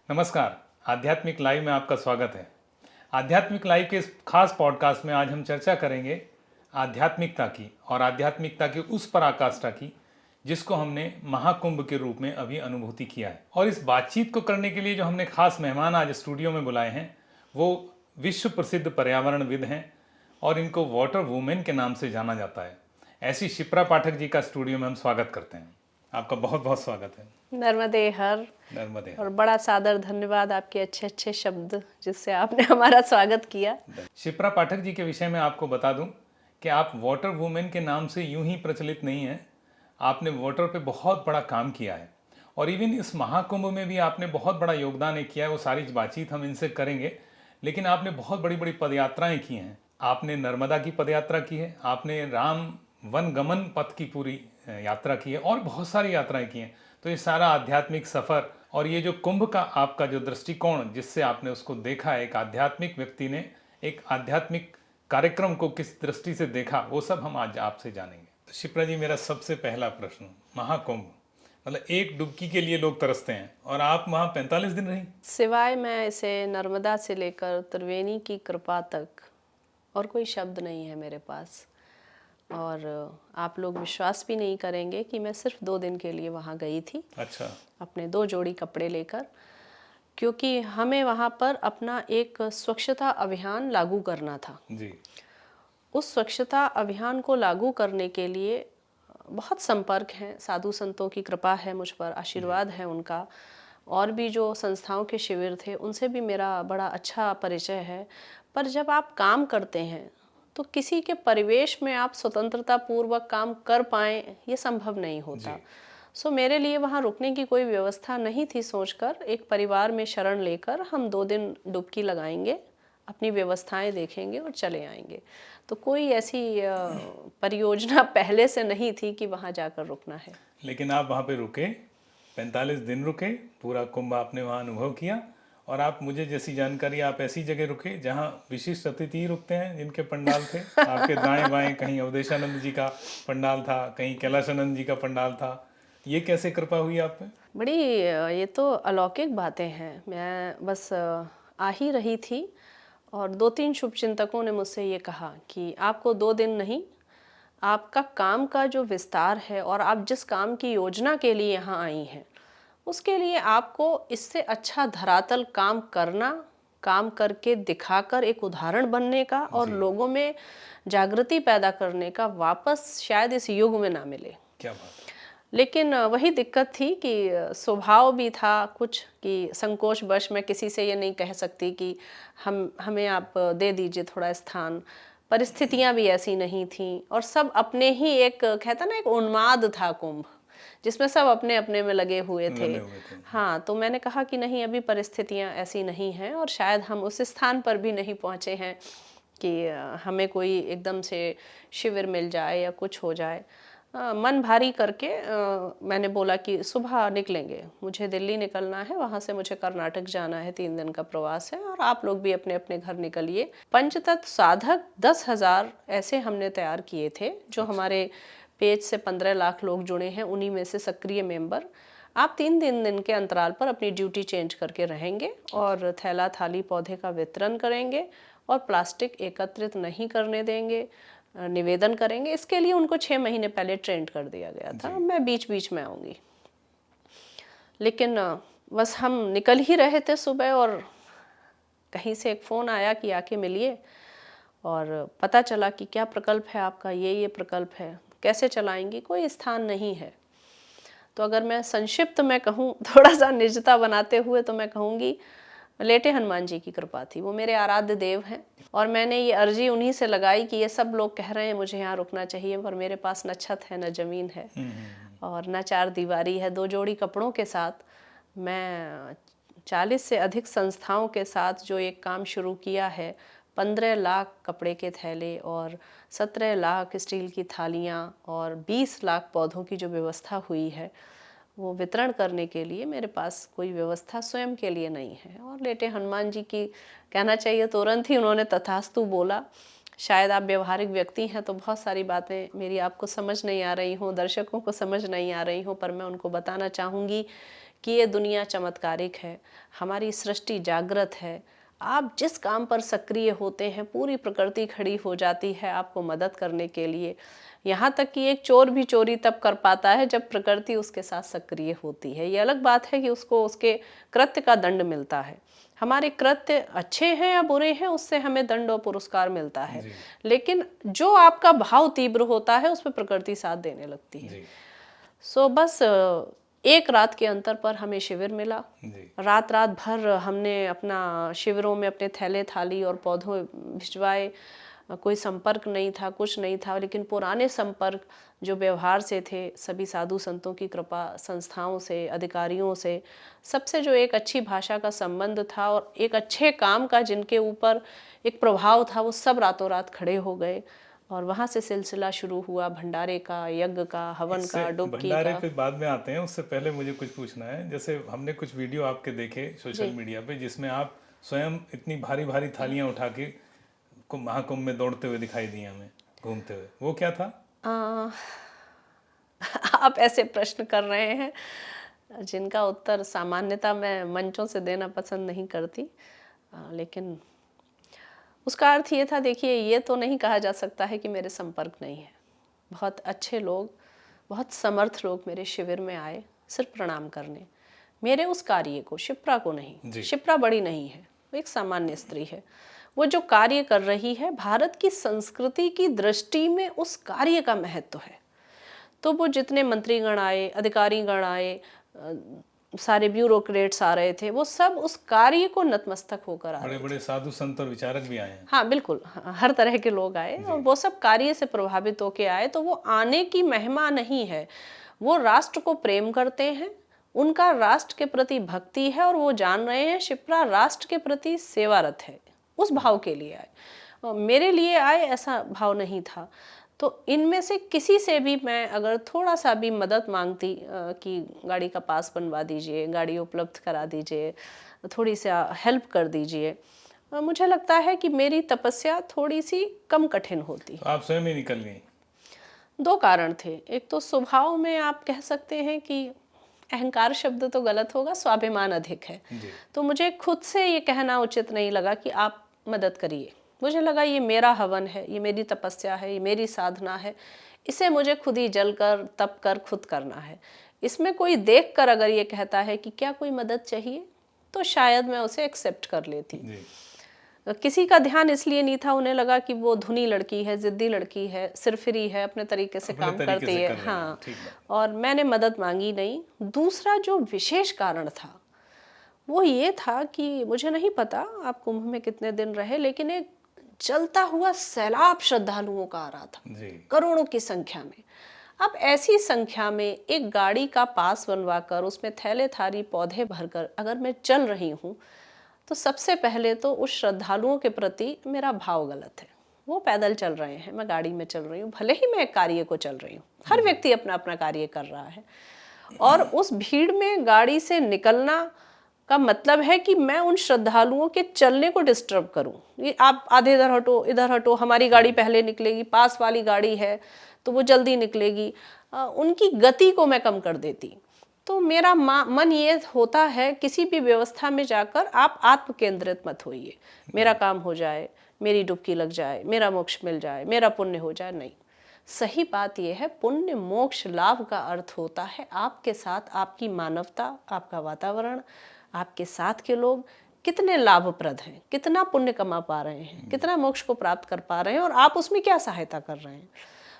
नमस्कार। आध्यात्मिक लाइव में आपका स्वागत है। आध्यात्मिक लाइव के इस खास पॉडकास्ट में आज हम चर्चा करेंगे आध्यात्मिकता की और आध्यात्मिकता की उस पराकाष्ठा की जिसको हमने महाकुंभ के रूप में अभी अनुभूति किया है। और इस बातचीत को करने के लिए जो हमने खास मेहमान आज स्टूडियो में बुलाए हैं वो विश्व प्रसिद्ध पर्यावरणविद हैं और इनको वाटर वुमेन के नाम से जाना जाता है। ऐसी शिप्रा पाठक जी का स्टूडियो में हम स्वागत करते हैं। आपका बहुत बहुत स्वागत है। नर्मदे हर। नर्मदे हर। और बड़ा सादर धन्यवाद आपके अच्छे अच्छे शब्द जिससे आपने हमारा स्वागत किया। शिप्रा पाठक जी के विषय में आपको बता दूं कि आप वाटर वुमेन के नाम से यूं ही प्रचलित नहीं हैं। आपने वाटर पे बहुत बड़ा काम किया है और इवन इस महाकुंभ में भी आपने बहुत बड़ा योगदान किया है। वो सारी बातचीत हम इनसे करेंगे, लेकिन आपने बहुत बड़ी बड़ी पदयात्राएं की हैं। आपने नर्मदा की पदयात्रा की है, आपने राम वन गमन पथ की पूरी यात्रा की है और बहुत सारी यात्राएं की हैं। तो ये सारा आध्यात्मिक सफ़र और ये जो कुंभ का आपका जो दृष्टिकोण जिससे आपने उसको देखा है, एक आध्यात्मिक व्यक्ति ने एक आध्यात्मिक कार्यक्रम को किस दृष्टि से देखा, वो सब हम आज आपसे जानेंगे। तो शिप्रा जी, मेरा सबसे पहला प्रश्न, महाकुंभ मतलब एक डुबकी के लिए लोग तरसते हैं और आप वहाँ 45 दिन रही। सिवाय मैं इसे नर्मदा से लेकर त्रिवेणी की कृपा तक और कोई शब्द नहीं है मेरे पास। और आप लोग विश्वास भी नहीं करेंगे कि मैं सिर्फ 2 दिन के लिए वहाँ गई थी। अच्छा। अपने 2 जोड़ी कपड़े लेकर, क्योंकि हमें वहाँ पर अपना एक स्वच्छता अभियान लागू करना था जी। उस स्वच्छता अभियान को लागू करने के लिए बहुत संपर्क हैं, साधु संतों की कृपा है मुझ पर, आशीर्वाद है उनका। और भी जो संस्थाओं के शिविर थे उनसे भी मेरा बड़ा अच्छा परिचय है। पर जब आप काम करते हैं तो किसी के परिवेश में आप स्वतंत्रता पूर्वक काम कर पाएँ ये संभव नहीं होता। सो मेरे लिए वहाँ रुकने की कोई व्यवस्था नहीं थी। सोचकर एक परिवार में शरण लेकर हम 2 दिन डुबकी लगाएंगे, अपनी व्यवस्थाएं देखेंगे और चले आएंगे। तो कोई ऐसी परियोजना पहले से नहीं थी कि वहाँ जाकर रुकना है। लेकिन आप वहाँ पे रुके, 45 दिन रुके, पूरा कुंभ आपने वहाँ अनुभव किया। और आप, मुझे जैसी जानकारी, आप ऐसी जगह रुके जहाँ विशिष्ट अतिथि रुकते हैं जिनके पंडाल थे। आपके दाएं बाएं कहीं अवधेशानंद जी का पंडाल था, कहीं कैलाशानंद जी का पंडाल था। ये कैसे कृपा हुई आप पे? बड़ी ये तो अलौकिक बातें हैं। मैं बस आ ही रही थी और 2-3 शुभचिंतकों ने मुझसे ये कहा कि आपको 2 दिन नहीं, आपका काम का जो विस्तार है और आप जिस काम की योजना के लिए यहाँ आई हैं उसके लिए आपको इससे अच्छा धरातल काम करना, काम करके दिखाकर एक उदाहरण बनने का और लोगों में जागृति पैदा करने का वापस शायद इस युग में ना मिले। क्या बात है। लेकिन वही दिक्कत थी कि स्वभाव भी था कुछ कि संकोचवश मैं किसी से ये नहीं कह सकती कि हमें आप दे दीजिए थोड़ा स्थान। परिस्थितियां भी ऐसी नहीं थीं और सब अपने ही, एक कहता ना, एक उन्माद था कुंभ जिसमें सब अपने अपने में लगे हुए थे। हाँ, तो मैंने कहा कि नहीं, अभी परिस्थितियां ऐसी नहीं हैं और शायद हम उस स्थान पर भी नहीं पहुँचे हैं कि हमें कोई एकदम से शिविर मिल जाए या कुछ हो जाए। मन भारी करके मैंने बोला कि सुबह निकलेंगे, मुझे दिल्ली निकलना है, वहाँ से मुझे कर्नाटक जाना है, 3 दिन का प्रवास है और आप लोग भी अपने अपने घर निकलिए। पंचतत्व साधक 10,000 ऐसे हमने तैयार किए थे जो हमारे पेज से 15 लाख लोग जुड़े हैं, उन्हीं में से सक्रिय मेंबर। आप 3 दिन के अंतराल पर अपनी ड्यूटी चेंज करके रहेंगे और थैला थाली पौधे का वितरण करेंगे और प्लास्टिक एकत्रित नहीं करने देंगे, निवेदन करेंगे। इसके लिए उनको 6 महीने पहले ट्रेंड कर दिया गया था। मैं बीच बीच में आऊँगी। लेकिन बस हम निकल ही रहे थे सुबह और कहीं से एक फ़ोन आया कि आके मिलिए। और पता चला कि क्या प्रकल्प है आपका, ये प्रकल्प है, कैसे चलाएंगी, कोई स्थान नहीं है। तो अगर मैं संक्षिप्त में कहूँ, थोड़ा सा निजता बनाते हुए, तो मैं कहूँगी लेटे हनुमान जी की कृपा थी। वो मेरे आराध्य देव हैं और मैंने ये अर्जी उन्हीं से लगाई कि ये सब लोग कह रहे हैं मुझे यहाँ रुकना चाहिए, पर मेरे पास न छत है, न ज़मीन है और न 4 दीवारी है। 2 जोड़ी कपड़ों के साथ मैं 40 से अधिक संस्थाओं के साथ जो एक काम शुरू किया है, 15 लाख कपड़े के थैले और 17 लाख स्टील की थालियाँ और 20 लाख पौधों की जो व्यवस्था हुई है, वो वितरण करने के लिए मेरे पास कोई व्यवस्था स्वयं के लिए नहीं है। और लेटे हनुमान जी की, कहना चाहिए तुरंत ही उन्होंने तथास्तु बोला। शायद आप व्यवहारिक व्यक्ति हैं तो बहुत सारी बातें मेरी आपको समझ नहीं आ रही हों, दर्शकों को समझ नहीं आ रही हों, पर मैं उनको बताना चाहूँगी कि ये दुनिया चमत्कारिक है, हमारी सृष्टि जागृत है। आप जिस काम पर सक्रिय होते हैं पूरी प्रकृति खड़ी हो जाती है आपको मदद करने के लिए। यहाँ तक कि एक चोर भी चोरी तब कर पाता है जब प्रकृति उसके साथ सक्रिय होती है। ये अलग बात है कि उसको उसके कृत्य का दंड मिलता है। हमारे कृत्य अच्छे हैं या बुरे हैं उससे हमें दंड और पुरस्कार मिलता है, लेकिन जो आपका भाव तीव्र होता है उस पर प्रकृति साथ देने लगती है। सो बस एक रात के अंतर पर हमें शिविर मिला। रात रात भर हमने अपना शिविरों में अपने थैले थाली और पौधों भिजवाए। कोई संपर्क नहीं था, कुछ नहीं था, लेकिन पुराने संपर्क जो व्यवहार से थे, सभी साधु संतों की कृपा, संस्थाओं से, अधिकारियों से, सबसे जो एक अच्छी भाषा का संबंध था और एक अच्छे काम का जिनके ऊपर एक प्रभाव था, वो सब रातों रात खड़े हो गए। और वहाँ से सिलसिला शुरू हुआ भंडारे का, यज्ञ का, हवन का, डुबकी भंडारे का। पे बाद में आते हैं, उससे पहले मुझे कुछ पूछना है। जैसे हमने कुछ वीडियो आपके देखे सोशल मीडिया पे जिसमें आप स्वयं इतनी भारी भारी थालियां उठा के महाकुंभ में दौड़ते हुए दिखाई दिए हमें, घूमते हुए, वो क्या था? आप ऐसे प्रश्न कर रहे हैं जिनका उत्तर सामान्यतः मैं मंचों से देना पसंद नहीं करती, लेकिन उसका अर्थ ये था, देखिए ये तो नहीं कहा जा सकता है कि मेरे संपर्क नहीं है। बहुत अच्छे लोग, बहुत समर्थ लोग मेरे शिविर में आए सिर्फ प्रणाम करने, मेरे उस कार्य को, शिप्रा को नहीं। शिप्रा बड़ी नहीं है, वो एक सामान्य स्त्री है। वो जो कार्य कर रही है भारत की संस्कृति की दृष्टि में उस कार्य का महत्व है। तो वो जितने मंत्रीगण आए, अधिकारीगण आए, सारे ब्यूरोक्रेट्स आ रहे थे, वो सब उस कार्य को नतमस्तक होकर आ रहे थे। बड़े बड़े साधु संत और विचारक भी आए हैं। हाँ बिल्कुल, हर तरह के लोग आए और वो सब कार्य से प्रभावित होके आए। तो वो आने की महिमा नहीं है, वो राष्ट्र को प्रेम करते हैं, उनका राष्ट्र के प्रति भक्ति है और वो जान रहे हैं शिप्रा राष्ट्र के प्रति सेवारत है, उस भाव के लिए आए। मेरे लिए आए ऐसा भाव नहीं था। तो इनमें से किसी से भी मैं अगर थोड़ा सा भी मदद मांगती कि गाड़ी का पास बनवा दीजिए, गाड़ी उपलब्ध करा दीजिए, थोड़ी सी हेल्प कर दीजिए, मुझे लगता है कि मेरी तपस्या थोड़ी सी कम कठिन होती। तो आप स्वयं ही निकल गई? दो कारण थे। एक तो स्वभाव में आप कह सकते हैं कि अहंकार शब्द तो गलत होगा, स्वाभिमान अधिक है। तो मुझे खुद से ये कहना उचित नहीं लगा कि आप मदद करिए। मुझे लगा ये मेरा हवन है, ये मेरी तपस्या है, ये मेरी साधना है, इसे मुझे खुद ही जल कर तप कर खुद करना है। इसमें कोई देख कर अगर ये कहता है कि क्या कोई मदद चाहिए, तो शायद मैं उसे एक्सेप्ट कर लेती। किसी का ध्यान इसलिए नहीं था, उन्हें लगा कि वो धुनी लड़की है, जिद्दी लड़की है, सिरफिरी है, अपने तरीके से काम करती है। हाँ, और मैंने मदद मांगी नहीं। दूसरा जो विशेष कारण था वो ये था कि मुझे नहीं पता आप कुंभ में कितने दिन रहे, लेकिन एक चलता हुआ सैलाब श्रद्धालुओं का आ रहा था, करोड़ों की संख्या में। अब ऐसी संख्या में एक गाड़ी का पास बनवाकर उसमें थैले थाली पौधे भरकर अगर मैं चल रही हूँ, तो सबसे पहले तो उस श्रद्धालुओं के प्रति मेरा भाव गलत है। वो पैदल चल रहे हैं, मैं गाड़ी में चल रही हूँ, भले ही मैं कार्य को चल रही हूँ, हर व्यक्ति अपना अपना कार्य कर रहा है, और उस भीड़ में गाड़ी से निकलना का मतलब है कि मैं उन श्रद्धालुओं के चलने को डिस्टर्ब करूं। ये आप आधे इधर हटो, हमारी गाड़ी पहले निकलेगी, पास वाली गाड़ी है तो वो जल्दी निकलेगी, उनकी गति को मैं कम कर देती। तो मेरा मन ये होता है किसी भी व्यवस्था में जाकर आप आत्म केंद्रित मत होइए, मेरा काम हो जाए, मेरी डुबकी लग जाए, मेरा मोक्ष मिल जाए, मेरा पुण्य हो जाए। नहीं, सही बात यह है पुण्य मोक्ष लाभ का अर्थ होता है आपके साथ आपकी मानवता, आपका वातावरण, आपके साथ के लोग कितने लाभप्रद हैं, कितना पुण्य कमा पा रहे हैं, कितना मोक्ष को प्राप्त कर पा रहे हैं और आप उसमें क्या सहायता कर रहे हैं।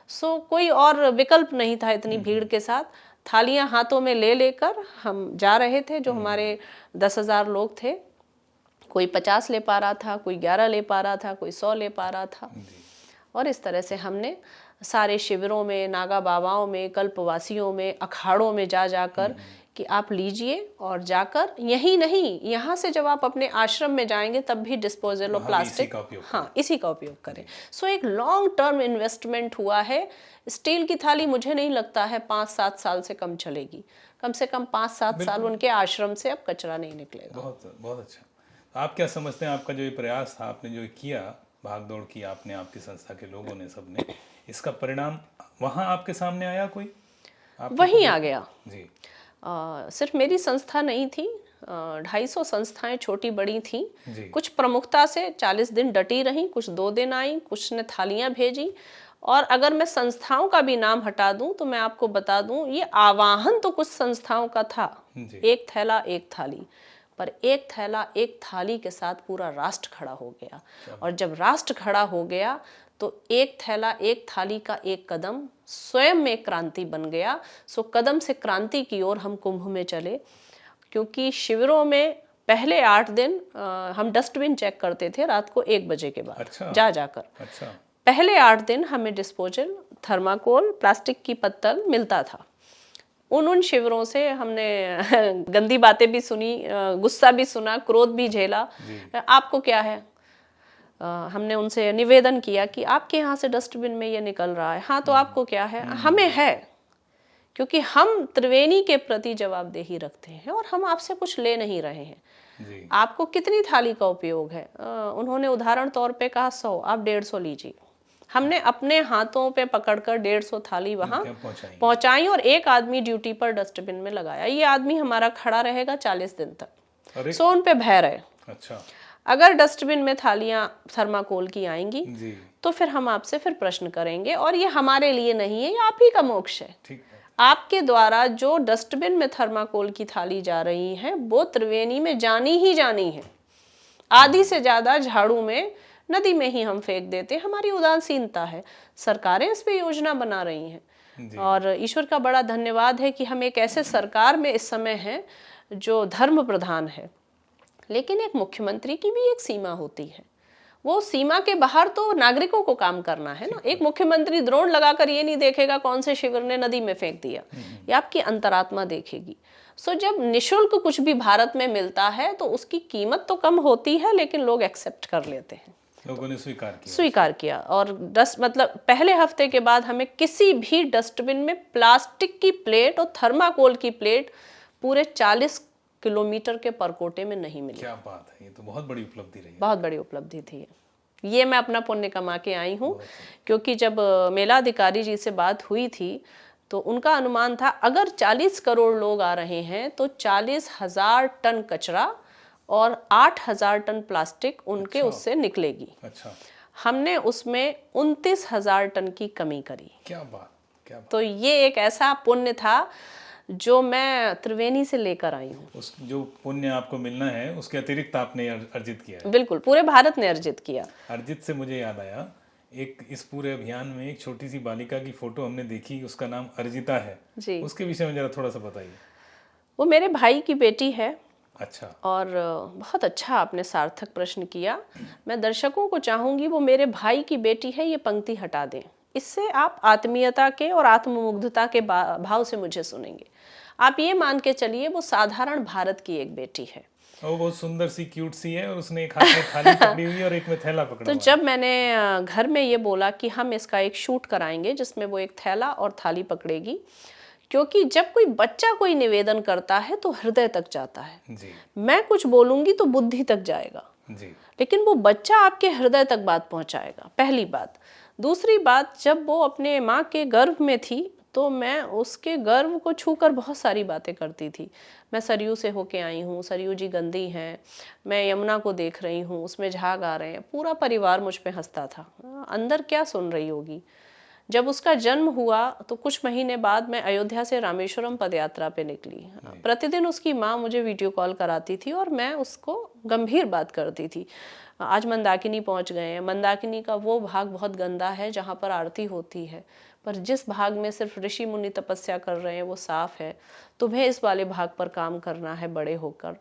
सो कोई और विकल्प नहीं था। इतनी भीड़ के साथ थालियां हाथों में ले लेकर हम जा रहे थे। जो हमारे 10,000 लोग थे, कोई 50 ले पा रहा था, कोई 11 ले पा रहा था, कोई 100 ले पा रहा था। और इस तरह से हमने सारे शिविरों में, नागा बाबाओं में, कल्पवासियों में, अखाड़ों में जा जाकर कि आप लीजिए, और जाकर यही नहीं, यहाँ से जब आप अपने आश्रम में जाएंगे तब भी डिस्पोजल ऑफ प्लास्टिक, हाँ, इसी का उपयोग करें। सो एक लॉन्ग टर्म इन्वेस्टमेंट हुआ है। स्टील की थाली मुझे नहीं लगता है 5-7 साल से कम चलेगी, कम से कम 5-7 साल उनके आश्रम से अब कचरा नहीं निकलेगा। बहुत बहुत अच्छा। आप क्या समझते हैं, आपका जो ये प्रयास था, आपने जो किया, भाग दौड़ की आपने, आपकी संस्था के लोगों ने, सबने, इसका परिणाम वहाँ आपके सामने आया? कोई वहीं आ गया जी। सिर्फ मेरी संस्था नहीं थी, 250 संस्थाएं छोटी बड़ी थीं। जी। कुछ प्रमुखता से 40 दिन डटी रहीं, कुछ 2 दिन आई, कुछ ने थालियां भेजी। और अगर मैं संस्थाओं का भी नाम हटा दूं तो मैं आपको बता दूं, ये आवाहन तो कुछ संस्थाओं का था, जी। एक थैला एक थाली, पर एक थैला एक थाली के साथ पूरा राष्ट्र खड़ा हो गया। और जब राष्ट्र खड़ा हो गया तो एक थैला एक थाली का एक कदम स्वयं में क्रांति बन गया। सो कदम से क्रांति की ओर हम कुंभ में चले, क्योंकि शिविरों में पहले 8 दिन हम डस्टबिन चेक करते थे रात को 1 बजे के बाद। अच्छा। जाकर अच्छा। पहले 8 दिन हमें डिस्पोजल, थर्माकोल, प्लास्टिक की पत्तल मिलता था। उन शिविरों से हमने गंदी बातें भी सुनी, गुस्सा भी सुना, क्रोध भी झेला। आपको क्या है? हमने उनसे निवेदन किया कि आपके यहाँ से डस्टबिन में ये निकल रहा है, हाँ तो आपको क्या है? हमें है, क्योंकि हम त्रिवेणी के प्रति जवाबदेही रखते हैं और हम आपसे कुछ ले नहीं रहे हैं। जी। आपको कितनी थाली का उपयोग है? उन्होंने उदाहरण तौर पे कहा 100, आप 150 लीजिए। हमने अपने हाथों पे पकड़कर 150 थाली वहां पहुंचाई और एक आदमी ड्यूटी पर डस्टबिन में लगाया। ये आदमी हमारा खड़ा रहेगा 40 दिन तक। सो उन पे भय रहे। अच्छा। अगर डस्टबिन में थालियां थर्माकोल की आएंगी जी। तो फिर हम आपसे फिर प्रश्न करेंगे, और ये हमारे लिए नहीं है, ये आप ही का मोक्ष है। ठीक है। आपके द्वारा जो डस्टबिन में थर्माकोल की थाली जा रही है वो त्रिवेणी में जानी ही जानी है। आधी से ज्यादा झाड़ू में, नदी में ही हम फेंक देते। हमारी उदासीनता है। सरकारें इस पे योजना बना रही हैं और ईश्वर का बड़ा धन्यवाद है कि हम एक ऐसे सरकार में इस समय हैं जो धर्म प्रधान है। लेकिन एक मुख्यमंत्री की भी एक सीमा होती है। वो सीमा के बाहर तो नागरिकों को काम करना है ना। एक मुख्यमंत्री ड्रोन लगाकर ये नहीं देखेगा कौन से शिविर ने नदी में फेंक दिया, ये आपकी अंतरात्मा देखेगी। सो जब निशुल्क कुछ भी भारत में मिलता है तो उसकी कीमत तो कम होती है, लेकिन लोग एक्सेप्ट कर लेते हैं। लोगों ने स्वीकार किया। और मतलब पहले हफ्ते के बाद हमें किसी भी डस्टबिन में प्लास्टिक की प्लेट और थर्माकोल की प्लेट पूरे 40 किलोमीटर के परकोटे में नहीं मिली। क्या बात है, ये तो बहुत बड़ी उपलब्धि रही है। बहुत बड़ी उपलब्धि थी ये। मैं अपना पुण्य कमा के आई हूँ, क्योंकि जब मेला अधिकारी जी से बात हुई थी तो उनका अनुमान था अगर 40 करोड़ लोग आ रहे हैं तो 40,000 टन कचरा और 8,000 टन प्लास्टिक उनके उससे निकलेगी। अच्छा। हमने उसमें 29,000 टन की कमी करी। क्या बात, क्या बात। तो ये एक ऐसा पुण्य था जो मैं त्रिवेणी से लेकर आई हूँ। उस जो पुण्य आपको मिलना है उसके अतिरिक्त आपने अर्जित किया है। बिल्कुल, पूरे भारत ने अर्जित किया। अर्जित से मुझे याद आया, एक इस पूरे अभियान में एक छोटी सी बालिका की फोटो हमने देखी, उसका नाम अर्जिता है जी। उसके विषय में जरा थोड़ा सा बताइए। वो मेरे भाई की बेटी है। अच्छा। और बहुत अच्छा आपने सार्थक प्रश्न किया। मैं दर्शकों को चाहूंगी वो मेरे भाई की बेटी है ये पंक्ति हटा दें। इससे आप आत्मीयता के और आत्ममुग्धता के भाव से मुझे सुनेंगे। आप ये मान के चलिए वो साधारण भारत की एक बेटी है। वो बहुत सुंदर सी, क्यूट सी है और उसने एक हाथ में थाली पकड़ी हुई है और एक में थैला पकड़ा तो हुआ है। जब मैंने घर में ये बोला कि हम इसका एक शूट कराएंगे जिसमें वो एक थैला और थाली पकड़ेगी, क्योंकि जब कोई बच्चा कोई निवेदन करता है तो हृदय तक जाता है। जी। मैं कुछ बोलूंगी तो बुद्धि तक जाएगा। जी। लेकिन वो बच्चा आपके हृदय तक बात पहुंचाएगा, पहली बात। दूसरी बात, जब वो अपने माँ के गर्भ में थी तो मैं उसके गर्भ को छूकर बहुत सारी बातें करती थी। मैं सरयू से होके आई हूँ, सरयू जी गंदी हैं, मैं यमुना को देख रही हूँ, उसमें झाग आ रहे हैं। पूरा परिवार मुझ पे हंसता था, अंदर क्या सुन रही होगी। जब उसका जन्म हुआ तो कुछ महीने बाद मैं अयोध्या से रामेश्वरम पदयात्रा पे निकली। प्रतिदिन उसकी माँ मुझे वीडियो कॉल कराती थी और मैं उसको गंभीर बात करती थी। आज मंदाकिनी पहुंच गए हैं। मंदाकिनी का वो भाग बहुत गंदा है जहाँ पर आरती होती है, पर जिस भाग में सिर्फ ऋषि मुनि तपस्या कर रहे हैं वो साफ है। तुम्हें इस वाले भाग पर काम करना है बड़े होकर।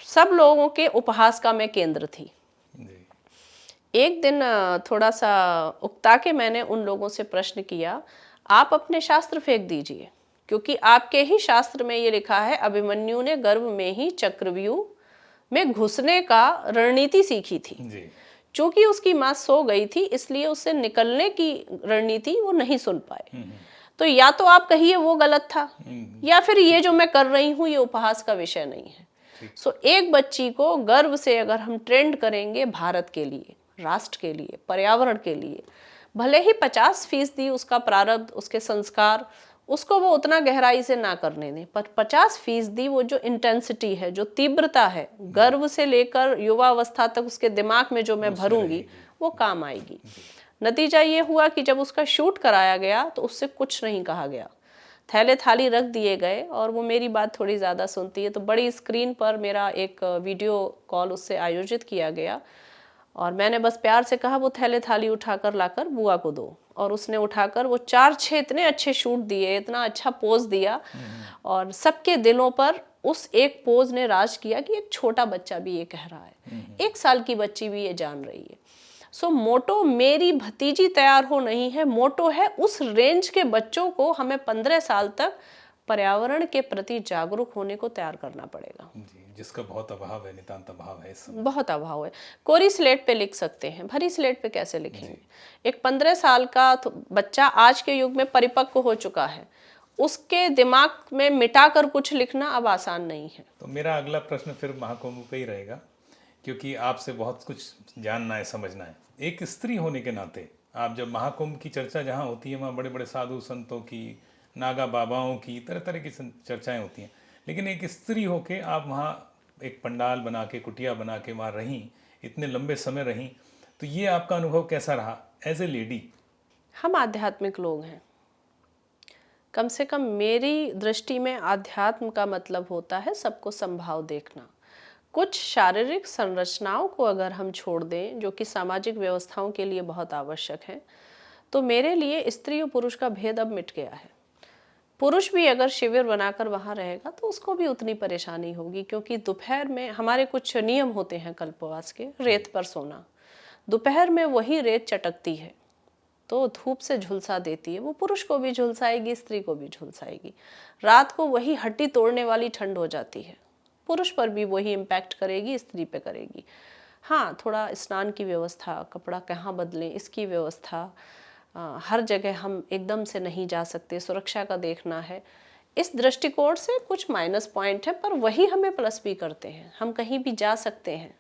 सब लोगों के उपहास का मैं केंद्र थी। एक दिन थोड़ा सा उकता के मैंने उन लोगों से प्रश्न किया, आप अपने शास्त्र फेंक दीजिए, क्योंकि आपके ही शास्त्र में ये लिखा है अभिमन्यु ने गर्भ में ही चक्रव्यूह में घुसने का रणनीति सीखी थी। चूंकि उसकी माँ सो गई थी इसलिए उससे निकलने की रणनीति वो नहीं सुन पाए। तो या तो आप कहिए वो गलत था, या फिर ये जो मैं कर रही हूँ ये उपहास का विषय नहीं है। सो एक बच्ची को गर्भ से अगर हम ट्रेंड करेंगे भारत के लिए, राष्ट्र के लिए, पर्यावरण के लिए, भले ही 50% उसका प्रारब्ध, उसके संस्कार, उसको वो उतना गहराई से ना करने दें, पर 50% वो जो इंटेंसिटी है, जो तीव्रता है, गर्भ से लेकर युवावस्था तक उसके दिमाग में जो मैं भरूंगी वो काम आएगी। नतीजा ये हुआ कि जब उसका शूट कराया गया तो उससे कुछ नहीं कहा गया, थैले थाली रख दिए गए, और वो मेरी बात थोड़ी ज़्यादा सुनती है तो बड़ी स्क्रीन पर मेरा एक वीडियो कॉल उससे आयोजित किया गया, और मैंने बस प्यार से कहा वो थैले थाली उठाकर लाकर बुआ को दो, और उसने उठाकर वो 4-6 इतने अच्छे शूट दिए, इतना अच्छा पोज दिया, और सबके दिलों पर उस एक पोज ने राज किया कि एक छोटा बच्चा भी ये कह रहा है, 1 साल की बच्ची भी ये जान रही है। सो मोटो मेरी भतीजी तैयार हो नहीं है, मोटो है उस रेंज के बच्चों को हमें 15 साल तक पर्यावरण के प्रति जागरूक होने को तैयार करना पड़ेगा जी, जिसका बहुत अभाव है, नितांत अभाव है इस समय। बहुत अभाव है। कोरी स्लेट पे लिख सकते हैं, भरी स्लेट पे कैसे लिखेंगे? एक 15 साल का बच्चा आज के युग में परिपक्व हो चुका है, उसके दिमाग में मिटाकर कुछ लिखना अब आसान नहीं है। तो मेरा अगला प्रश्न फिर महाकुंभ पे ही रहेगा, क्योंकि आपसे बहुत कुछ जानना है, समझना है। एक स्त्री होने के नाते आप जब महाकुंभ की चर्चा जहाँ होती है वहाँ बड़े बड़े साधु संतों की, नागा बाबाओं की, तरह तरह की चर्चाएं होती हैं, लेकिन एक स्त्री होके आप वहाँ एक पंडाल बना के, कुटिया बना के वहाँ रहीं, इतने लंबे समय रहीं, तो ये आपका अनुभव कैसा रहा एज ए लेडी? हम आध्यात्मिक लोग हैं, कम से कम मेरी दृष्टि में आध्यात्म का मतलब होता है सबको संभाव देखना। कुछ शारीरिक संरचनाओं को अगर हम छोड़ दें जो कि सामाजिक व्यवस्थाओं के लिए बहुत आवश्यक है, तो मेरे लिए स्त्री और पुरुष का भेद अब मिट गया है। पुरुष भी अगर शिविर बनाकर वहाँ रहेगा तो उसको भी उतनी परेशानी होगी, क्योंकि दोपहर में हमारे कुछ नियम होते हैं कल्पवास के, रेत पर सोना, दोपहर में वही रेत चटकती है तो धूप से झुलसा देती है, वो पुरुष को भी झुलसाएगी, स्त्री को भी झुलसाएगी। रात को वही हड्डी तोड़ने वाली ठंड हो जाती है, पुरुष पर भी वही इम्पैक्ट करेगी, स्त्री पे करेगी। हाँ, थोड़ा स्नान की व्यवस्था, कपड़ा कहाँ बदलें इसकी व्यवस्था, हर जगह हम एकदम से नहीं जा सकते, सुरक्षा का देखना है। इस दृष्टिकोण से कुछ माइनस पॉइंट है, पर वही हमें प्लस भी करते हैं। हम कहीं भी जा सकते हैं,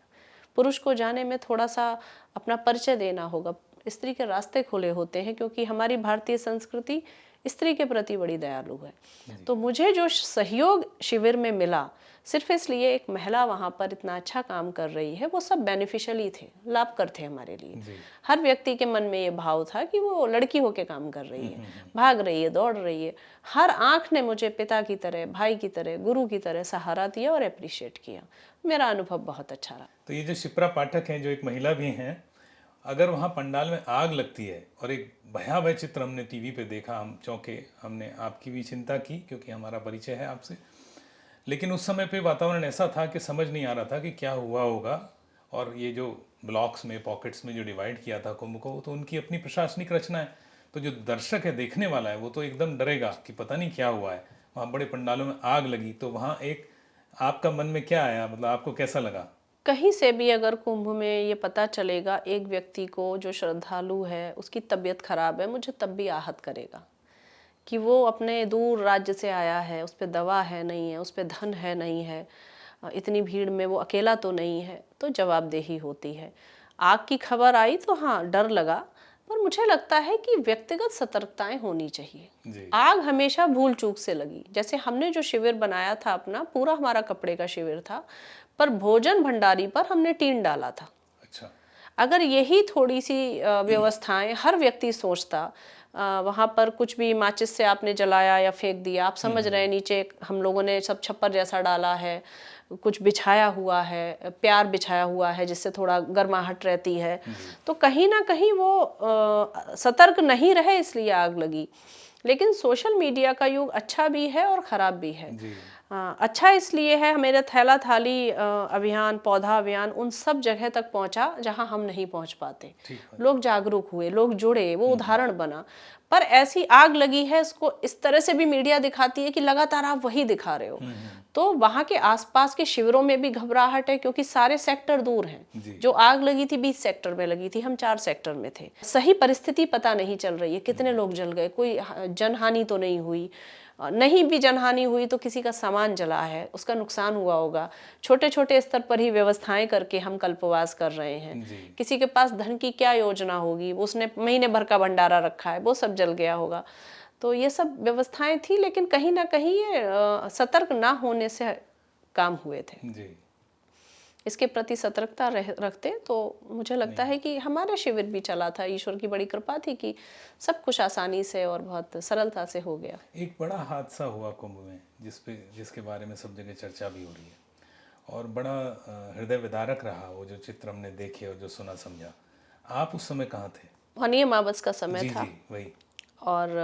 पुरुष को जाने में थोड़ा सा अपना परिचय देना होगा, स्त्री के रास्ते खुले होते हैं, क्योंकि हमारी भारतीय संस्कृति स्त्री के प्रति बड़ी दयालु है। तो मुझे जो सहयोग शिविर में मिला, सिर्फ इसलिए एक महिला वहाँ पर इतना अच्छा काम कर रही है, वो सब बेनिफिशियली थे, लाभकर थे हमारे लिए। हर व्यक्ति के मन में ये भाव था कि वो लड़की होके काम कर रही है, भाग रही है, दौड़ रही है। हर आंख ने मुझे पिता की तरह, भाई की तरह, गुरु की तरह सहारा दिया और अप्रिशिएट किया। मेरा अनुभव बहुत अच्छा रहा। तो ये जो शिप्रा पाठक हैं, जो एक महिला भी हैं, अगर वहाँ पंडाल में आग लगती है और एक भयावह चित्र हमने टीवी पे देखा, हम चौंके, हमने आपकी भी चिंता की क्योंकि हमारा परिचय है आपसे, लेकिन उस समय पे वातावरण ऐसा था कि समझ नहीं आ रहा था कि क्या हुआ होगा। और ये जो ब्लॉक्स में, पॉकेट्स में जो डिवाइड किया था कुंभ को, तो उनकी अपनी प्रशासनिक रचना है, तो जो दर्शक है, देखने वाला है, वो तो एकदम डरेगा कि पता नहीं क्या हुआ है। वहाँ बड़े पंडालों में आग लगी, तो वहाँ एक आपका मन में क्या आया, मतलब आपको कैसा लगा? कहीं से भी अगर कुंभ में ये पता चलेगा एक व्यक्ति को जो श्रद्धालु है उसकी तबीयत खराब है, मुझे तब भी आहत करेगा कि वो अपने दूर राज्य से आया है, उस पर दवा है नहीं है, उस पर धन है नहीं है, इतनी भीड़ में वो अकेला तो नहीं है, तो जवाबदेही होती है। आग की खबर आई तो हाँ डर लगा, पर मुझे लगता है कि व्यक्तिगत सतर्कताएं होनी चाहिए। आग हमेशा भूल चूक से लगी। जैसे हमने जो शिविर बनाया था अपना, पूरा हमारा कपड़े का शिविर था, पर भोजन भंडारी पर हमने टीन डाला था। अच्छा। अगर यही थोड़ी सी व्यवस्थाएं हर व्यक्ति सोचता, वहाँ पर कुछ भी माचिस से आपने जलाया या फेंक दिया, आप समझ रहे हैं नीचे हम लोगों ने सब छप्पर जैसा डाला है, कुछ बिछाया हुआ है, प्यार बिछाया हुआ है जिससे थोड़ा गर्माहट रहती है, तो कहीं ना कहीं वो सतर्क नहीं रहे इसलिए आग लगी। लेकिन सोशल मीडिया का युग अच्छा भी है और ख़राब भी है। अच्छा इसलिए है, मेरा थैला थाली अभियान, पौधा अभियान उन सब जगह तक पहुंचा जहां हम नहीं पहुंच पाते। लोग जागरूक हुए, लोग जुड़े, वो उदाहरण बना। पर ऐसी आग लगी है, इसको इस तरह से भी मीडिया दिखाती है कि लगातार आप वही दिखा रहे हो, तो वहां के आसपास के शिविरों में भी घबराहट है, क्योंकि सारे सेक्टर दूर हैं। जो आग लगी थी 20 सेक्टर में लगी थी, हम 4 सेक्टर में थे। सही परिस्थिति पता नहीं चल रही है, कितने लोग जल गए, कोई जनहानि तो नहीं हुई, नहीं भी जनहानि हुई तो किसी का सामान जला है, उसका नुकसान हुआ होगा। छोटे छोटे स्तर पर ही व्यवस्थाएं करके हम कल्पवास कर रहे हैं। किसी के पास धन की क्या योजना होगी, उसने महीने भर का भंडारा रखा है, वो सब जल गया होगा। तो ये सब व्यवस्थाएं थी, लेकिन कहीं ना कहीं ये सतर्क ना होने से काम हुए थे। जी। इसके प्रति सतर्कता रखते तो मुझे लगता है कि हमारा शिविर भी चला था। ईश्वर की बड़ी कृपा थी कि सब कुछ आसानी से और बहुत सरलता से हो गया। एक बड़ा हादसा हुआ कुंभ में जिसके बारे में सब जगह चर्चा भी हो रही है, और बड़ा हृदय विदारक रहा वो जो चित्र हमने देखे और जो सुना समझा। आप उस समय कहाँ थे? मौनी अमावस का समय जी था। जी वही। और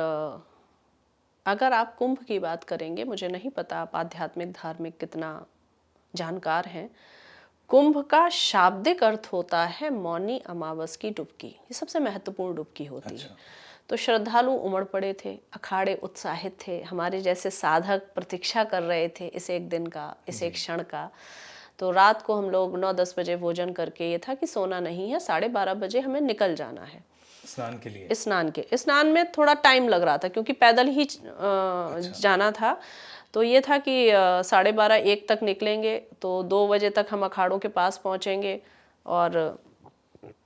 अगर आप कुंभ की बात करेंगे, मुझे नहीं पता आप आध्यात्मिक धार्मिक कितना जानकार हैं। कुंभ का शाब्दिक अर्थ होता है मौनी अमावस की डुबकी। ये सबसे महत्वपूर्ण डुबकी होती है। अच्छा। तो श्रद्धालु उमड़ पड़े थे, अखाड़े उत्साहित थे, हमारे जैसे साधक प्रतीक्षा कर रहे थे इस एक दिन का, इस एक क्षण का। तो रात को हम लोग 9-10 बजे भोजन करके, ये था कि सोना नहीं है, 12:30 बजे हमें निकल जाना है स्नान के लिए? स्नान में थोड़ा टाइम लग रहा था क्योंकि पैदल ही जाना था। तो ये था कि 12:30-1 तक निकलेंगे तो 2 बजे तक हम अखाड़ों के पास पहुंचेंगे। और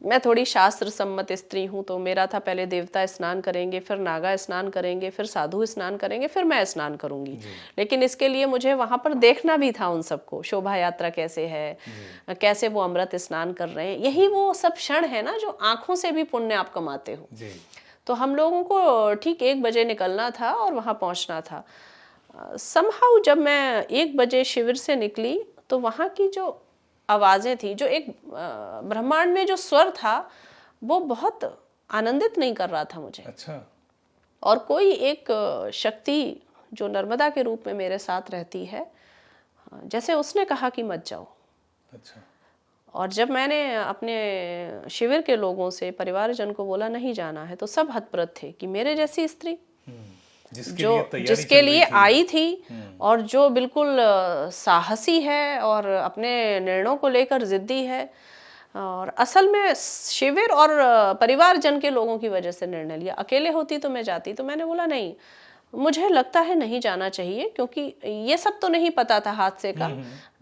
मैं थोड़ी शास्त्र सम्मत स्त्री हूँ, तो मेरा था पहले देवता स्नान करेंगे, फिर नागा स्नान करेंगे, फिर साधु स्नान करेंगे, फिर मैं स्नान करूंगी। लेकिन इसके लिए मुझे वहां पर देखना भी था उन सबको, शोभा यात्रा कैसे है, कैसे वो अमृत स्नान कर रहे हैं। यही वो सब क्षण है ना जो आंखों से भी पुण्य आप कमाते हो। तो हम लोगों को ठीक 1 बजे निकलना था और वहां पहुंचना था। समहाउ जब मैं 1 बजे शिविर से निकली तो वहां की जो आवाजें थी, जो एक ब्रह्मांड में जो स्वर था, वो बहुत आनंदित नहीं कर रहा था मुझे। अच्छा। और कोई एक शक्ति जो नर्मदा के रूप में मेरे साथ रहती है, जैसे उसने कहा कि मत जाओ। अच्छा। और जब मैंने अपने शिविर के लोगों से, परिवारजन को बोला नहीं जाना है, तो सब हतप्रत थे कि मेरे जैसी स्त्री जिसके लिए आई थी और जो बिल्कुल साहसी है और अपने निर्णयों को लेकर जिद्दी है, और असल में शिविर और परिवारजन के लोगों की वजह से निर्णय लिया। अकेले होती तो मैं जाती। तो मैंने बोला नहीं, मुझे लगता है नहीं जाना चाहिए, क्योंकि ये सब तो नहीं पता था हादसे का।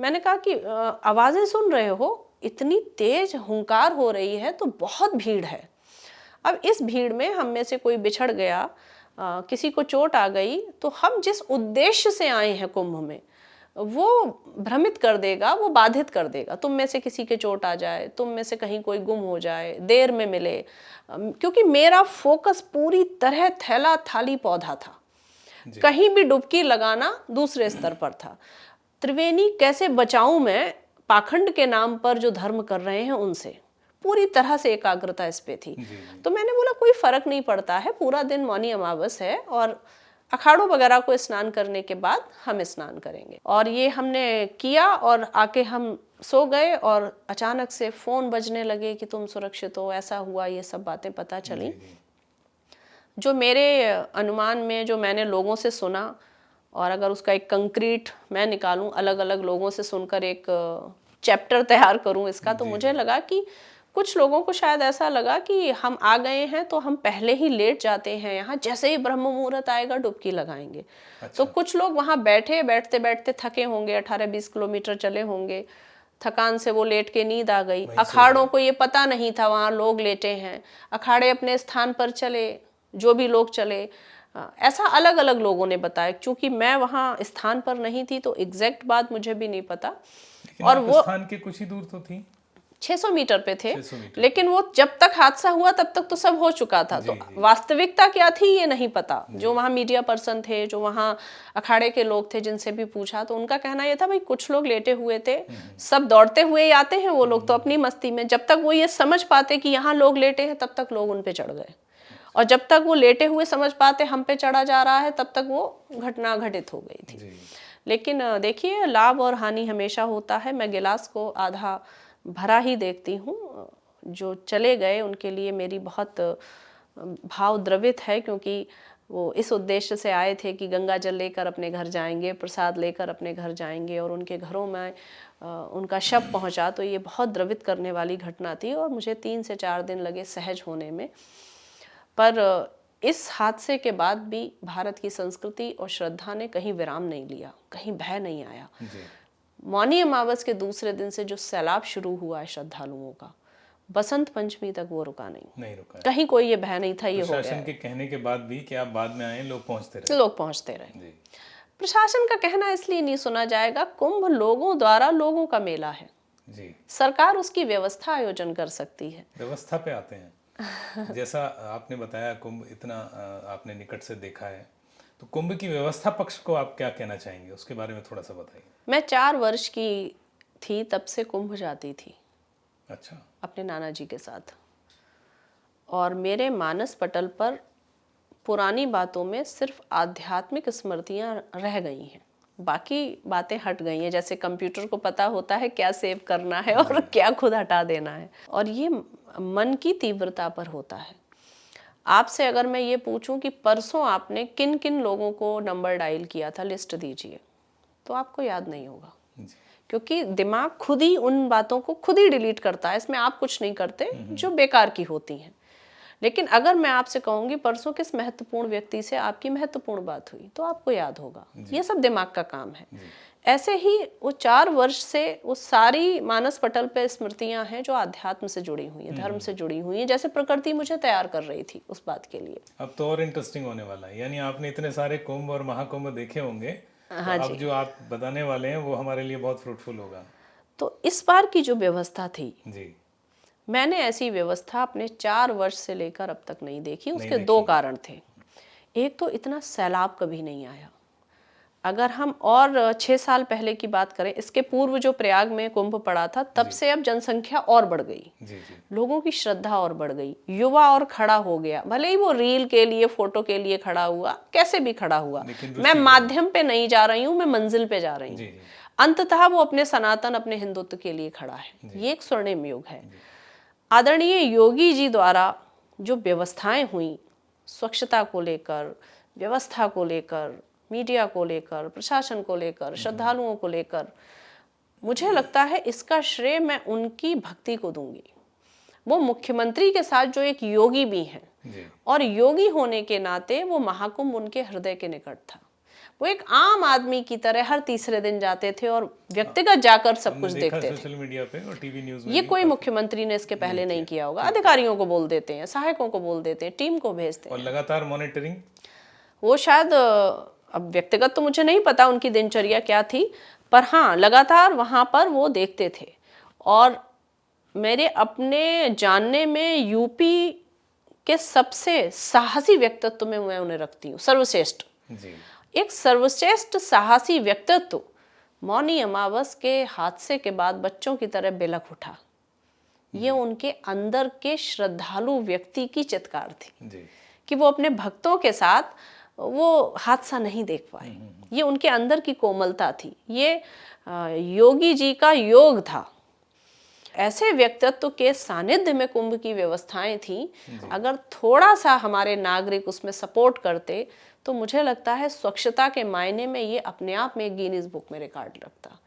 मैंने कहा कि आवाजें सुन रहे हो, इतनी तेज हुंकार हो रही है तो बहुत भीड़ है। अब इस भीड़ में हम में से कोई बिछड़ गया, किसी को चोट आ गई, तो हम जिस उद्देश्य से आए हैं कुंभ में, वो भ्रमित कर देगा, वो बाधित कर देगा। तुम में से किसी के चोट आ जाए, तुम में से कहीं कोई गुम हो जाए, देर में मिले। क्योंकि मेरा फोकस पूरी तरह थैला थाली पौधा था, कहीं भी डुबकी लगाना दूसरे स्तर पर था। त्रिवेणी कैसे बचाऊं मैं पाखंड के नाम पर जो धर्म कर रहे हैं उनसे, पूरी तरह से एकाग्रता इस पे थी। तो मैंने बोला कोई फर्क नहीं पड़ता है, पूरा दिन मौनी अमावस है और अखाड़ों वगैरह को स्नान करने के बाद हम स्नान करेंगे। और ये हमने किया और आके हम सो गए, और अचानक से फोन बजने लगे कि तुम सुरक्षित हो, ऐसा हुआ, ये सब बातें पता चली। जो मेरे अनुमान में, जो मैंने लोगों से सुना, और अगर उसका एक कंक्रीट मैं निकालूं, अलग अलग लोगों से सुनकर एक चैप्टर तैयार करूं इसका, तो मुझे लगा कि कुछ लोगों को शायद ऐसा लगा कि हम आ गए हैं तो हम पहले ही लेट जाते हैं यहाँ, जैसे ही ब्रह्म मुहूर्त आएगा डुबकी लगाएंगे। तो कुछ लोग वहाँ बैठते बैठते थके होंगे, 18-20 किलोमीटर चले होंगे, थकान से वो लेट के नींद आ गई। अखाड़ों को ये पता नहीं था वहाँ लोग लेटे हैं, अखाड़े अपने स्थान पर चले, जो भी लोग चले। ऐसा अलग अलग लोगों ने बताया। चूंकि मैं वहाँ स्थान पर नहीं थी तो एग्जैक्ट बात मुझे भी नहीं पता। और वो स्थान के कुछ ही दूर तो थी, 600 मीटर पे थे, लेकिन वो जब तक हादसा हुआ तब तक तो सब हो चुका था। तो वास्तविकता क्या थी ये नहीं पता। जो वहाँ मीडिया पर्सन थे, जो वहाँ अखाड़े के लोग थे, जिनसे भी पूछा तो उनका कहना ये था भाई कुछ लोग लेटे हुए थे, सब दौड़ते हुए ही आते हैं वो लोग तो अपनी मस्ती में। जब तक वो ये समझ पाते कि यहाँ लोग लेटे हैं तब तक लोग उन पे चढ़ गए, और जब तक वो लेटे हुए समझ पाते हम पे चढ़ा जा रहा है तब तक वो घटना घटित हो गई थी। लेकिन देखिए, लाभ और हानि हमेशा होता है। मैं गिलास को आधा भरा ही देखती हूँ। जो चले गए उनके लिए मेरी बहुत भाव द्रवित है, क्योंकि वो इस उद्देश्य से आए थे कि गंगा जल लेकर अपने घर जाएंगे, प्रसाद लेकर अपने घर जाएंगे, और उनके घरों में उनका शव पहुंचा। तो ये बहुत द्रवित करने वाली घटना थी और मुझे 3 से 4 दिन लगे सहज होने में। पर इस हादसे के बाद भी भारत की संस्कृति और श्रद्धा ने कहीं विराम नहीं लिया, कहीं भय नहीं आया। मौनी अमावस के दूसरे दिन से जो सैलाब शुरू हुआ है श्रद्धालुओं का, बसंत पंचमी तक वो रुका नहीं, नहीं रुका है। कहीं कोई ये भय नहीं था ये हो गया प्रशासन के कहने के बाद भी कि आप बाद में आए, लोग पहुंचते रहे। लोग पहुंचते रहे। जी प्रशासन का कहना इसलिए नहीं सुना जाएगा, कुंभ लोगों द्वारा लोगों का मेला है, जी। सरकार उसकी व्यवस्था आयोजन कर सकती है। व्यवस्था पे आते हैं, जैसा आपने बताया कुंभ इतना आपने निकट से देखा है, तो कुंभ की व्यवस्था पक्ष को आप क्या कहना चाहेंगे, उसके बारे में थोड़ा सा बताइए। मैं 4 वर्ष की थी तब से कुंभ जाती थी अच्छा। अपने नाना जी के साथ, और मेरे मानस पटल पर पुरानी बातों में सिर्फ आध्यात्मिक स्मृतियां रह गई हैं, बाकी बातें हट गई हैं। जैसे कंप्यूटर को पता होता है क्या सेव करना है और क्या खुद हटा देना है, और ये मन की तीव्रता पर होता है। आपसे अगर मैं ये पूछूं कि परसों आपने किन किन लोगों को नंबर डायल किया था, लिस्ट दीजिए, तो आपको याद नहीं होगा, जी क्योंकि दिमाग खुद ही उन बातों को खुद ही डिलीट करता है, इसमें आप कुछ नहीं करते, जो बेकार की होती हैं। लेकिन अगर मैं आपसे कहूंगी परसों किस महत्वपूर्ण व्यक्ति से आपकी महत्वपूर्ण बात हुई, तो आपको याद होगा। ये सब दिमाग का काम है। ऐसे ही वो 4 वर्ष से वो सारी मानस पटल पे स्मृतियां हैं जो आध्यात्म से जुड़ी हुई हैं, धर्म से जुड़ी हुई हैं, जैसे प्रकृति मुझे तैयार कर रही थी उस बात के लिए। अब तो और इंटरेस्टिंग होने वाला है, यानी आपने इतने सारे कुंभ और महाकुंभ देखे होंगे, हाँ तो जी। अब जो आप बताने वाले हैं वो हमारे लिए बहुत फ्रूटफुल होगा। तो इस बार की जो व्यवस्था थी, जी मैंने ऐसी व्यवस्था अपने 4 वर्ष से लेकर अब तक नहीं देखी। उसके देखी। 2 कारण थे। एक तो इतना सैलाब कभी नहीं आया। अगर हम और 6 साल पहले की बात करें, इसके पूर्व जो प्रयाग में कुंभ पड़ा था, तब से अब जनसंख्या और बढ़ गई, जी जी। लोगों की श्रद्धा और बढ़ गई, युवा और खड़ा हो गया, भले ही वो रील के लिए, फोटो के लिए खड़ा हुआ, कैसे भी खड़ा हुआ। लेकिन मैं माध्यम पे नहीं जा रही हूँ, मैं मंजिल पे जा रही जी हूँ। जी। अंततः वो अपने सनातन, अपने हिंदुत्व के लिए खड़ा है। ये एक स्वर्णिम युग है। आदरणीय योगी जी द्वारा जो व्यवस्थाएं हुई, स्वच्छता को लेकर, व्यवस्था को लेकर, मीडिया को लेकर, प्रशासन को लेकर, श्रद्धालुओं को लेकर, मुझे लगता है इसका श्रेय मैं उनकी भक्ति को दूंगी। वो मुख्यमंत्री के साथ जो एक योगी भी हैं, और योगी होने के नाते वो महाकुंभ उनके हृदय के निकट था। वो एक आम आदमी की तरह हर तीसरे दिन जाते थे और व्यक्तिगत जाकर सब कुछ देखते थे। सोशल मीडिया पे और टीवी न्यूज़ में ये कोई मुख्यमंत्री ने इसके पहले नहीं किया होगा। अधिकारियों को बोल देते हैं, सहायकों को बोल देते हैं, टीम को भेजते हैं, और लगातार मॉनिटरिंग। वो शायद अब व्यक्तिगत तो मुझे नहीं पता उनकी दिनचर्या क्या थी, पर हाँ लगातार वहां पर वो देखते थे। और मेरे अपने जानने में यूपी के सबसे साहसी व्यक्तित्व में मैं उन्हें रखती हूँ, सर्वश्रेष्ठ। जी। एक सर्वश्रेष्ठ साहसी व्यक्तित्व मौनी अमावस के हादसे के बाद बच्चों की तरह बिलख उठा। ये उनके अंदर के श्रद्धालु व्यक्ति की चित्कार थी जी। कि वो अपने भक्तों के साथ वो हादसा नहीं देख पाए। ये उनके अंदर की कोमलता थी, ये योगी जी का योग था। ऐसे व्यक्तित्व के सानिध्य में कुंभ की व्यवस्थाएं थी। अगर थोड़ा सा हमारे नागरिक उसमें सपोर्ट करते तो मुझे लगता है स्वच्छता के मायने में ये अपने आप में गिनीज बुक में रिकॉर्ड रखता।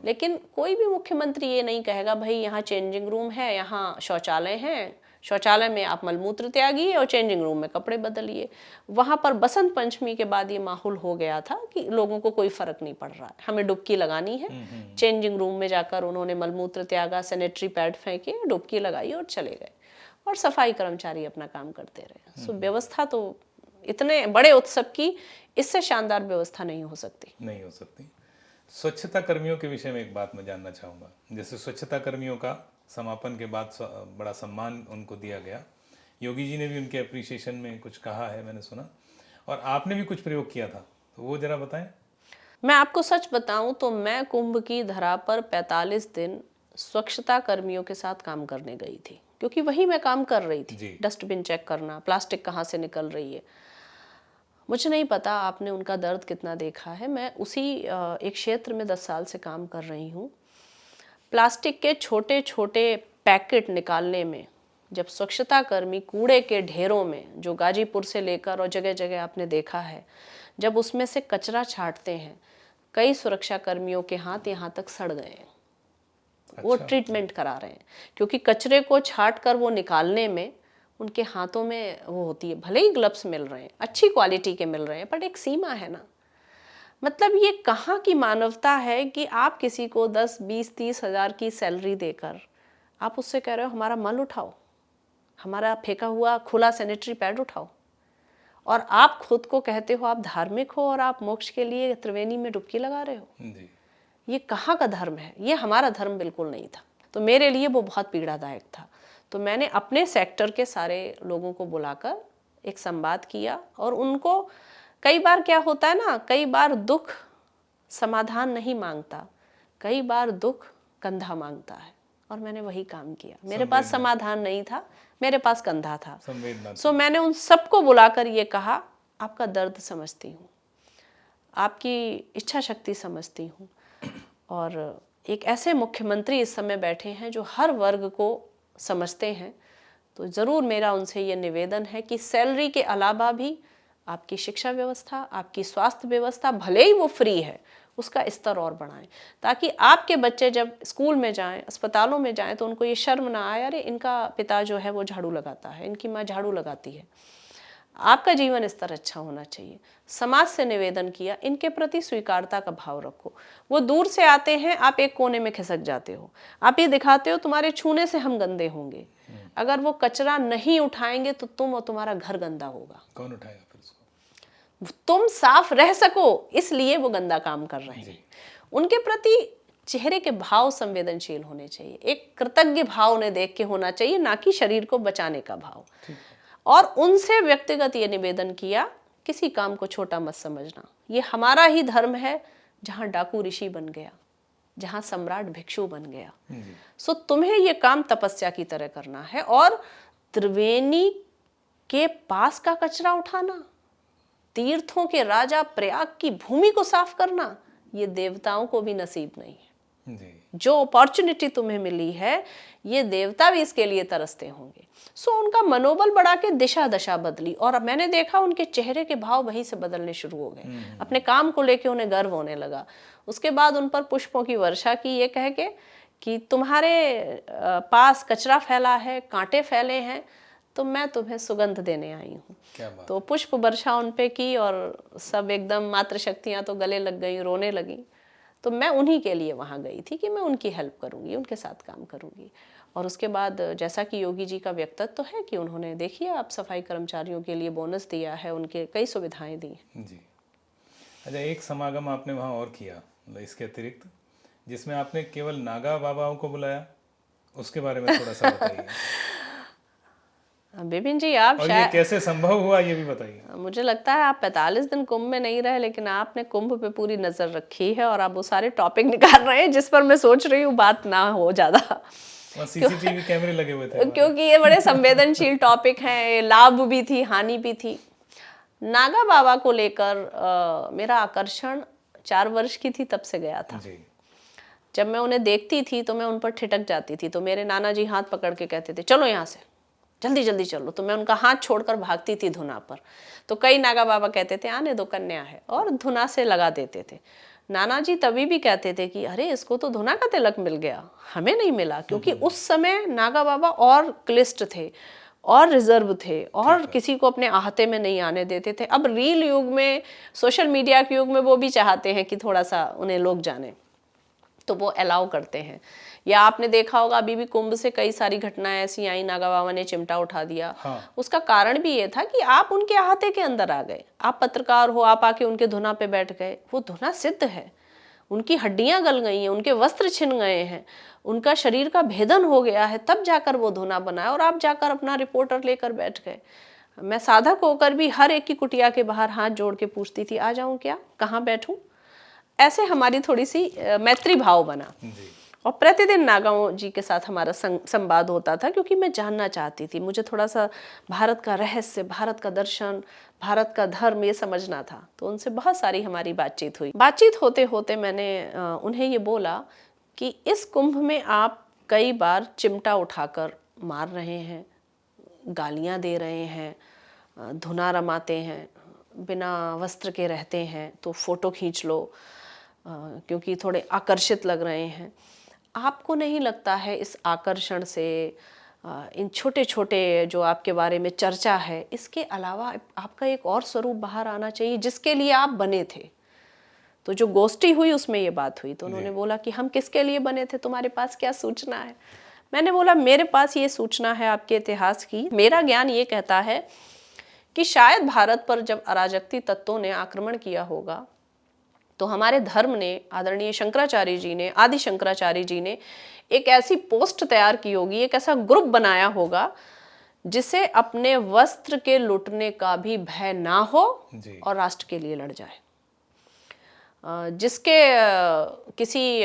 लेकिन कोई भी मुख्यमंत्री ये नहीं कहेगा भाई यहाँ चेंजिंग रूम है, यहाँ शौचालय है, शौचालय में आप मलमूत्र त्यागिए और चेंजिंग रूम में कपड़े बदलिए। वहाँ पर बसंत पंचमी के बाद ये माहौल हो गया था कि लोगों को कोई फर्क नहीं पड़ रहा है, हमें डुबकी लगानी है। चेंजिंग रूम में जाकर उन्होंने मलमूत्र त्यागा, सैनिटरी पैड फेंके, डुबकी लगाई और चले गए, और सफाई कर्मचारी अपना काम करते रहे। सो व्यवस्था तो इतने बड़े उत्सव की इससे शानदार व्यवस्था नहीं हो सकती। नहीं हो सकती। स्वच्छता कर्मियों के विषय में एक बात मैं जानना चाहूँगा। जैसे स्वच्छता कर्मियों का समापन के बाद बड़ा सम्मान उनको दिया गया, योगी जी ने भी उनके अप्रिसिएशन में कुछ कहा है, मैंने सुना, और आपने भी कुछ प्रयोग किया था, तो वो जरा बताएं। मैं आपको सच बताऊं तो मैं कुंभ की धरा पर 45 दिन स्वच्छता कर्मियों के साथ काम करने गई थी, क्योंकि वही मैं काम कर रही थी। डस्टबिन चेक करना, प्लास्टिक कहाँ से निकल रही है। मुझे नहीं पता आपने उनका दर्द कितना देखा है। मैं उसी एक क्षेत्र में 10 साल से काम कर रही हूँ। प्लास्टिक के छोटे छोटे पैकेट निकालने में, जब स्वच्छता कर्मी कूड़े के ढेरों में, जो गाजीपुर से लेकर और जगह जगह आपने देखा है, जब उसमें से कचरा छांटते हैं, कई सुरक्षा कर्मियों के हाथ यहाँ तक सड़ गए हैं। वो ट्रीटमेंट करा रहे हैं, क्योंकि कचरे को छांट कर वो निकालने में उनके हाथों में वो होती है। भले ही ग्लव्स मिल रहे हैं, अच्छी क्वालिटी के मिल रहे हैं, पर एक सीमा है ना। मतलब ये कहाँ की मानवता है कि आप किसी को 10, 20, 30 हज़ार की सैलरी देकर आप उससे कह रहे हो हमारा मल उठाओ, हमारा फेंका हुआ खुला सैनिटरी पैड उठाओ, और आप खुद को कहते हो आप धार्मिक हो और आप मोक्ष के लिए त्रिवेणी में डुबकी लगा रहे हो। जी। ये कहाँ का धर्म है? ये हमारा धर्म बिल्कुल नहीं था। तो मेरे लिए वो बहुत पीड़ादायक था। तो मैंने अपने सेक्टर के सारे लोगों को बुलाकर एक संवाद किया, और उनको कई बार क्या होता है ना, कई बार दुख समाधान नहीं मांगता, कई बार दुख कंधा मांगता है, और मैंने वही काम किया। मेरे पास समाधान नहीं था, मेरे पास कंधा था। सो मैंने उन सबको बुलाकर ये कहा, आपका दर्द समझती हूँ, आपकी इच्छा शक्ति समझती हूँ, और एक ऐसे मुख्यमंत्री इस समय बैठे हैं जो हर वर्ग को समझते हैं, तो ज़रूर मेरा उनसे ये निवेदन है कि सैलरी के अलावा भी आपकी शिक्षा व्यवस्था, आपकी स्वास्थ्य व्यवस्था, भले ही वो फ्री है, उसका स्तर और बढ़ाएं, ताकि आपके बच्चे जब स्कूल में जाएं, अस्पतालों में जाएं, तो उनको ये शर्म ना आए, अरे इनका पिता जो है वो झाड़ू लगाता है, इनकी माँ झाड़ू लगाती है। आपका जीवन स्तर अच्छा होना चाहिए। समाज से निवेदन किया, इनके प्रति स्वीकारता का भाव रखो। वो दूर से आते हैं, आप एक कोने में खिसक जाते हो, आप ये दिखाते हो तुम्हारे छूने से हम गंदे होंगे। अगर वो कचरा नहीं उठाएंगे तो तुम और तुम्हारा घर गंदा होगा। कौन उठाएगा फिर उसको? तुम साफ रह सको, इसलिए वो गंदा काम कर रहे हैं। उनके प्रति चेहरे के भाव संवेदनशील होने चाहिए, एक कृतज्ञ भाव उन्हें देख के होना चाहिए, ना कि शरीर को बचाने का भाव। और उनसे व्यक्तिगत ये निवेदन किया, किसी काम को छोटा मत समझना, ये हमारा ही धर्म है, जहाँ डाकू ऋषि बन गया, जहाँ सम्राट भिक्षु बन गया। सो तुम्हें ये काम तपस्या की तरह करना है, और त्रिवेणी के पास का कचरा उठाना, तीर्थों के राजा प्रयाग की भूमि को साफ करना, ये देवताओं को भी नसीब नहीं है। जो अपॉर्चुनिटी तुम्हें मिली है, ये देवता भी इसके लिए तरसते होंगे। सो उनका मनोबल बढ़ा के दिशा दशा बदली, और मैंने देखा उनके चेहरे के भाव वहीं से बदलने शुरू हो गए। अपने काम को लेके उन्हें गर्व होने लगा। उसके बाद उन पर पुष्पों की वर्षा की, ये कह के कि तुम्हारे पास कचरा फैला है, कांटे फैले हैं, तो मैं तुम्हें सुगंध देने आई हूँ। तो पुष्प वर्षा उन पे की, और सब एकदम मातृशक्तियाँ तो गले लग गई, रोने लगी। तो मैं उन्हीं के लिए वहाँ गई थी कि मैं उनकी हेल्प करूँगी, उनके साथ काम करूँगी। और उसके बाद जैसा कि योगी जी का व्यक्तित्व तो है कि उन्होंने, देखिए आप, सफाई कर्मचारियों के लिए बोनस दिया है, उनके कई सुविधाएं दी हैं। जी। अच्छा, एक समागम आपने वहाँ और किया, मतलब इसके अतिरिक्त, जिसमें आपने केवल नागा बाबाओं को बुलाया, उसके बारे में थोड़ा सा बताइए। विपिन जी, आप और ये कैसे संभव हुआ, ये भी बताइए। मुझे लगता है आप 45 दिन कुंभ में नहीं रहे, लेकिन आपने कुंभ पे पूरी नजर रखी है, और आप वो सारे टॉपिक निकाल रहे हैं जिस पर मैं सोच रही हूँ बात ना हो ज्यादा। सीसीटीवी कैमरे लगे हुए थे, क्योंकि ये बड़े संवेदनशील टॉपिक हैं, लाभ भी थी, हानि भी थी। नागा बाबा को लेकर मेरा आकर्षण 4 वर्ष की थी तब से गया था। जब मैं उन्हें देखती थी तो मैं उन पर ठिठक जाती थी। तो मेरे नाना जी हाथ पकड़ के कहते थे, चलो यहाँ से, जल्दी जल्दी चलो। तो मैं उनका हाथ छोड़कर भागती थी धुना पर। तो कई नागा बाबा कहते थे, आने दो, कन्या है, और धुना से लगा देते थे। नाना जी तभी भी कहते थे कि अरे इसको तो धुना का तिलक मिल गया, हमें नहीं मिला। क्योंकि उस समय नागा बाबा और क्लिष्ट थे, और रिजर्व थे, और किसी को अपने आहते में नहीं आने देते थे। अब रील युग में, सोशल मीडिया के युग में वो भी चाहते हैं कि थोड़ा सा उन्हें लोग जाने, तो वो अलाउ करते हैं। या आपने देखा होगा अभी भी कुंभ से कई सारी घटनाएं ऐसी आई, नागा बाबा ने चिमटा उठा दिया। उसका कारण भी ये था कि आप उनके अहाते के अंदर आ गए, आप पत्रकार हो, आप आके उनके धुना पे बैठ गए। वो धुना सिद्ध है, उनकी हड्डियां गल गई हैं, उनके वस्त्र छिन गए हैं, उनका शरीर का भेदन हो गया है, तब जाकर वो धुना बना, और आप जाकर अपना रिपोर्टर लेकर बैठ गए। मैं साधक होकर भी हर एक की कुटिया के बाहर हाथ जोड़ के पूछती थी, आ जाऊं क्या, कहाँ बैठूं। ऐसे हमारी थोड़ी सी मैत्री भाव बना। और प्रतिदिन नागाओं जी के साथ हमारा संवाद होता था, क्योंकि मैं जानना चाहती थी, मुझे थोड़ा सा भारत का रहस्य, भारत का दर्शन, भारत का धर्म ये समझना था। तो उनसे बहुत सारी हमारी बातचीत हुई। बातचीत होते होते मैंने उन्हें ये बोला कि इस कुंभ में आप कई बार चिमटा उठाकर मार रहे हैं, गालियाँ दे रहे हैं, धुना रमाते हैं, बिना वस्त्र के रहते हैं, तो फोटो खींच लो क्योंकि थोड़े आकर्षित लग रहे हैं। आपको नहीं लगता है इस आकर्षण से, इन छोटे छोटे जो आपके बारे में चर्चा है, इसके अलावा आपका एक और स्वरूप बाहर आना चाहिए जिसके लिए आप बने थे। तो जो गोष्ठी हुई उसमें ये बात हुई। तो उन्होंने बोला कि हम किसके लिए बने थे, तुम्हारे पास क्या सूचना है। मैंने बोला मेरे पास ये सूचना है आपके इतिहास की, मेरा ज्ञान ये कहता है कि शायद भारत पर जब अराजकती तत्वों ने आक्रमण किया होगा तो हमारे धर्म ने, आदरणीय शंकराचार्य जी ने, आदि शंकराचार्य जी ने एक ऐसी पोस्ट तैयार की होगी, एक ऐसा ग्रुप बनाया होगा जिसे अपने वस्त्र के लुटने का भी भय ना हो और राष्ट्र के लिए लड़ जाए। जिसके किसी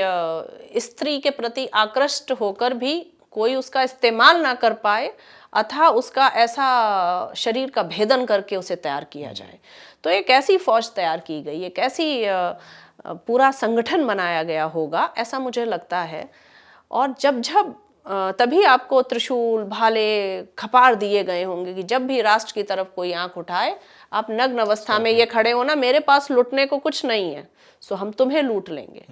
स्त्री के प्रति आकृष्ट होकर भी कोई उसका इस्तेमाल ना कर पाए, अथवा उसका ऐसा शरीर का भेदन करके उसे तैयार किया जाए। तो एक ऐसी फौज तैयार की गई, एक ऐसी पूरा संगठन बनाया गया होगा, ऐसा मुझे लगता है। और जब जब तभी आपको त्रिशूल, भाले, खपार दिए गए होंगे कि जब भी राष्ट्र की तरफ कोई आंख उठाए, आप नग्न अवस्था में ये खड़े हो ना, मेरे पास लूटने को कुछ नहीं है, सो हम तुम्हें लूट लेंगे।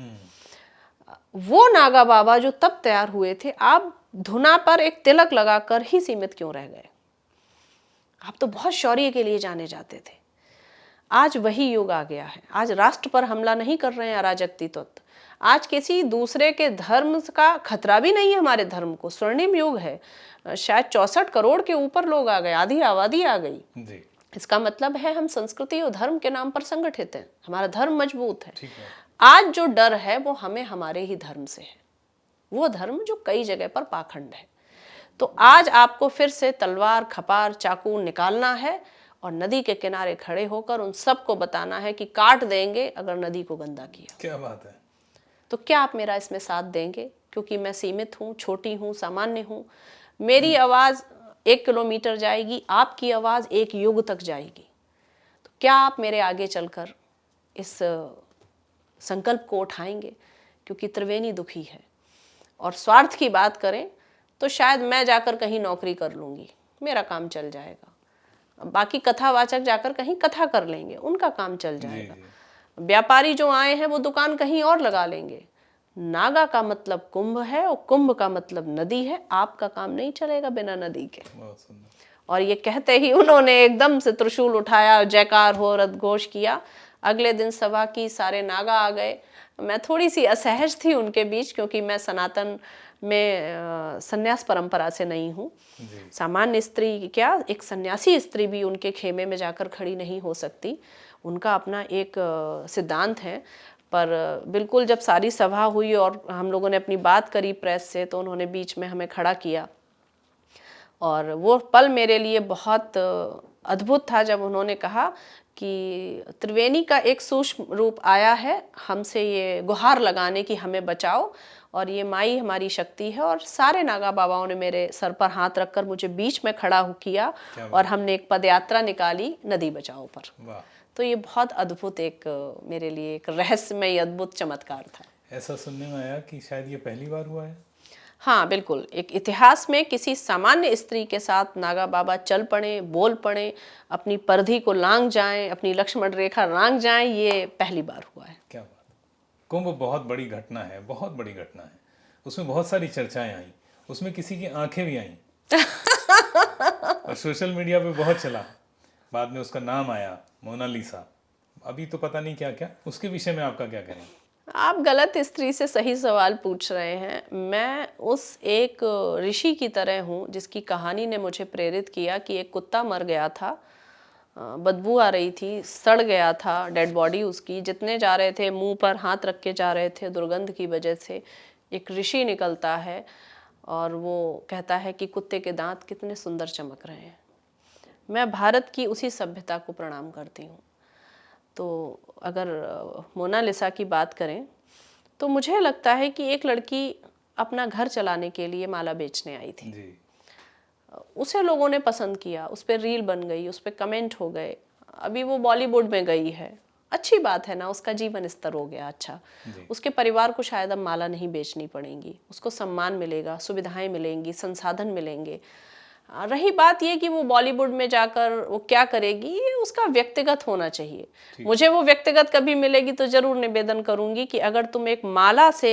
वो नागा बाबा जो तब तैयार हुए थे, आप धुना पर एक तिलक लगाकर ही सीमित क्यों रह गए? आप तो बहुत शौर्य के लिए जाने जाते थे। आज वही युग आ गया है। आज राष्ट्र पर हमला नहीं कर रहे हैं अराजकती तत्व। आज किसी दूसरे के धर्म का खतरा भी नहीं है हमारे धर्म को। स्वर्णिम युग है। शायद 64 करोड़ के ऊपर लोग आ गए, आधी आबादी आ गई जी। इसका मतलब है हम संस्कृति और धर्म के नाम पर संगठित हैं, हमारा धर्म मजबूत है। आज जो डर है वो हमें हमारे ही धर्म से है, वो धर्म जो कई जगह पर पाखंड है। तो आज आपको फिर से तलवार, खपार, चाकू निकालना है और नदी के किनारे खड़े होकर उन सबको बताना है कि काट देंगे अगर नदी को गंदा किया। क्या बात है। तो क्या आप मेरा इसमें साथ देंगे? क्योंकि मैं सीमित हूँ, छोटी हूँ, सामान्य हूँ। मेरी आवाज़ 1 किलोमीटर जाएगी, आपकी आवाज़ 1 युग तक जाएगी। तो क्या आप मेरे आगे चलकर इस संकल्प को उठाएंगे? क्योंकि त्रिवेणी दुखी है। और स्वार्थ की बात करें तो शायद मैं जाकर कहीं नौकरी कर लूँगी, मेरा काम चल जाएगा। बाकी कथावाचक जाकर कहीं कथा कर लेंगे, उनका काम चल जाएगा। व्यापारी जो आए हैं वो दुकान कहीं और लगा लेंगे। नागा का मतलब कुंभ है और कुंभ का मतलब नदी है। आपका काम नहीं चलेगा बिना नदी के। और ये कहते ही उन्होंने एकदम से त्रिशूल उठाया, जयकार हो, रथघोष किया। अगले दिन सभा की सारे नागा आ गए। मैं थोड़ी सी असहज थी उनके बीच, क्योंकि मैं सनातन में सन्यास परंपरा से नहीं हूँ। सामान्य स्त्री क्या, एक सन्यासी स्त्री भी उनके खेमे में जाकर खड़ी नहीं हो सकती, उनका अपना एक सिद्धांत है। पर बिल्कुल जब सारी सभा हुई और हम लोगों ने अपनी बात करी प्रेस से, तो उन्होंने बीच में हमें खड़ा किया। और वो पल मेरे लिए बहुत अद्भुत था जब उन्होंने कहा कि त्रिवेणी का एक सूक्ष्म रूप आया है, हमसे ये गुहार लगाने की हमें बचाओ, और ये माई हमारी शक्ति है। और सारे नागा बाबाओं ने मेरे सर पर हाथ रखकर मुझे बीच में खड़ा किया और हमने एक पदयात्रा निकाली नदी बचाओ पर। तो ये बहुत अद्भुत एक मेरे लिए एक रहस्यमय अद्भुत चमत्कार था। ऐसा सुनने में आया कि शायद ये पहली बार हुआ है। हाँ बिल्कुल, एक इतिहास में किसी सामान्य स्त्री के साथ नागा बाबा चल पड़े, बोल पड़े, अपनी परिधि को लांघ जाएं, अपनी लक्ष्मण रेखा लांघ जाएं, ये पहली बार हुआ है। क्या बात। कुंभ बहुत बड़ी घटना है, बहुत बड़ी घटना है। उसमें बहुत सारी चर्चाएं आई, उसमें किसी की आंखें भी आई और सोशल मीडिया पे बहुत चला। बाद में उसका नाम आया मोनालिसा। अभी तो पता नहीं क्या क्या। उसके विषय में आपका क्या कहना है? आप गलत स्त्री से सही सवाल पूछ रहे हैं। मैं उस एक ऋषि की तरह हूँ जिसकी कहानी ने मुझे प्रेरित किया कि एक कुत्ता मर गया था, बदबू आ रही थी, सड़ गया था डेड बॉडी उसकी। जितने जा रहे थे मुंह पर हाथ रख के जा रहे थे दुर्गंध की वजह से। एक ऋषि निकलता है और वो कहता है कि कुत्ते के दांत कितने सुंदर चमक रहे हैं। मैं भारत की उसी सभ्यता को प्रणाम करती हूँ। तो अगर मोनालिसा की बात करें तो मुझे लगता है कि एक लड़की अपना घर चलाने के लिए माला बेचने आई थी जी। उसे लोगों ने पसंद किया, उस पर रील बन गई, उस पर कमेंट हो गए। अभी वो बॉलीवुड में गई है, अच्छी बात है ना, उसका जीवन स्तर हो गया अच्छा। उसके परिवार को शायद अब माला नहीं बेचनी पड़ेगी, उसको सम्मान मिलेगा, सुविधाएं मिलेंगी, संसाधन मिलेंगे। रही बात ये कि वो बॉलीवुड में जाकर वो क्या करेगी, ये उसका व्यक्तिगत होना चाहिए। मुझे वो व्यक्तिगत कभी मिलेगी तो जरूर निवेदन करूंगी कि अगर तुम एक माला से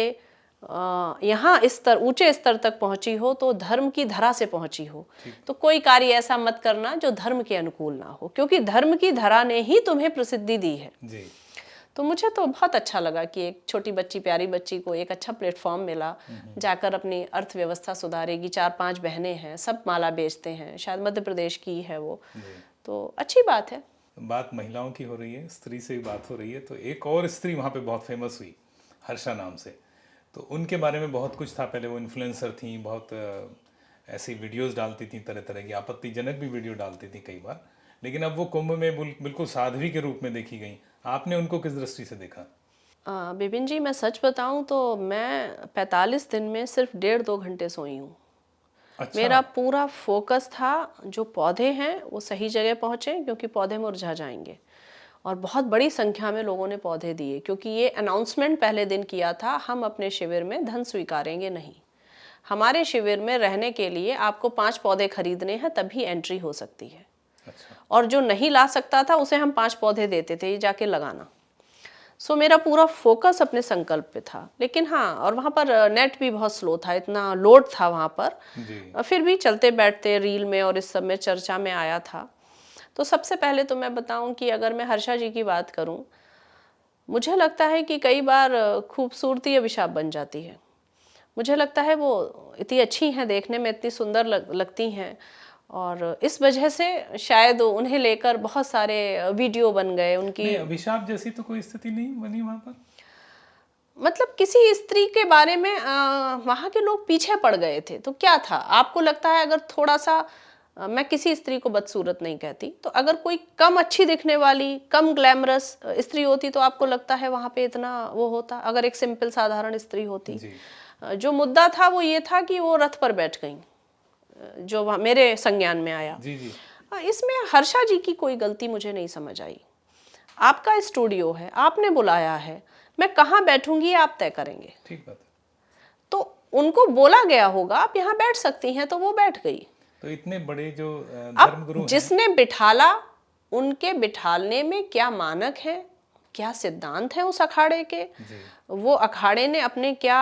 यहाँ स्तर, ऊंचे स्तर तक पहुंची हो तो धर्म की धरा से पहुंची हो, तो कोई कार्य ऐसा मत करना जो धर्म के अनुकूल ना हो, क्योंकि धर्म की धरा ने ही तुम्हें प्रसिद्धि दी है जी। तो मुझे तो बहुत अच्छा लगा कि एक छोटी बच्ची, प्यारी बच्ची को एक अच्छा प्लेटफॉर्म मिला, जाकर अपनी अर्थव्यवस्था सुधारेगी। 4-5 बहनें हैं, सब माला बेचते हैं, शायद मध्य प्रदेश की है वो, जी। तो अच्छी बात है। बात महिलाओं की हो रही है, स्त्री से भी बात हो रही है, तो एक और स्त्री वहाँ पे बहुत फेमस हुई, हर्षा नाम से। तो उनके बारे में बहुत कुछ था, पहले वो इन्फ्लुएंसर थी, बहुत ऐसी वीडियोस डालती थी, तरह तरह की आपत्तिजनक भी वीडियो डालती थी कई बार, लेकिन अब वो कुंभ में बिल्कुल साध्वी के रूप में देखी गई। आपने उनको किस दृष्टि से देखा? बिपिन जी, मैं सच बताऊं तो मैं 45 दिन में सिर्फ 1.5-2 घंटे सोई हूँ। अच्छा। मेरा पूरा फोकस था जो पौधे हैं वो सही जगह पहुंचे, क्योंकि पौधे मुरझा जाएंगे। और बहुत बड़ी संख्या में लोगों ने पौधे दिए, क्योंकि ये अनाउंसमेंट पहले दिन किया था, हम अपने शिविर में धन स्वीकारेंगे नहीं। हमारे शिविर में रहने के लिए आपको 5 पौधे खरीदने हैं, तभी एंट्री हो सकती है। अच्छा। और जो नहीं ला सकता था उसे हम 5 पौधे देते थे, ये जाके लगाना। सो मेरा पूरा फोकस अपने संकल्प पे था। लेकिन हाँ, और वहाँ पर नेट भी बहुत स्लो था, इतना लोड था वहाँ पर। जी। फिर भी चलते बैठते रील में और इस सब में चर्चा में आया था। तो सबसे पहले तो मैं बताऊं कि अगर मैं हर्षा जी की बात करूं, मुझे लगता है कि कई बार खूबसूरती अभिशाप बन जाती है। मुझे लगता है वो इतनी अच्छी हैं, देखने में इतनी सुंदर लगती हैं, और इस वजह से शायद उन्हें लेकर बहुत सारे वीडियो बन गए उनकी। नहीं, अभिशाप जैसी तो कोई स्थिति नहीं बनी वहाँ पर। मतलब किसी स्त्री के बारे में वहाँ के लोग पीछे पड़ गए थे, तो क्या था? आपको लगता है अगर थोड़ा सा मैं किसी स्त्री को बदसूरत नहीं कहती, तो अगर कोई कम अच्छी दिखने वाली, कम ग्लैमरस स्त्री होती तो आपको लगता है वहाँ पे इतना वो होता? अगर एक सिंपल साधारण स्त्री होती। जी। जो मुद्दा था वो ये था कि वो रथ पर बैठ गई, जो मेरे संज्ञान में आया। जी। जी। इसमें हर्षा जी की कोई गलती मुझे नहीं समझ आई। आपका स्टूडियो है, आपने बुलाया है, मैं कहाँ बैठूंगी ये आप तय करेंगे। ठीक बात है। तो उनको बोला गया होगा आप यहाँ बैठ सकती हैं, तो वो बैठ गई। तो इतने बड़े जो अब धर्मगुरु हैं। जिसने बिठाला, उनके बिठालने में क्या मानक है, क्या सिद्धांत है उस अखाड़े के, जी। वो अखाड़े ने अपने क्या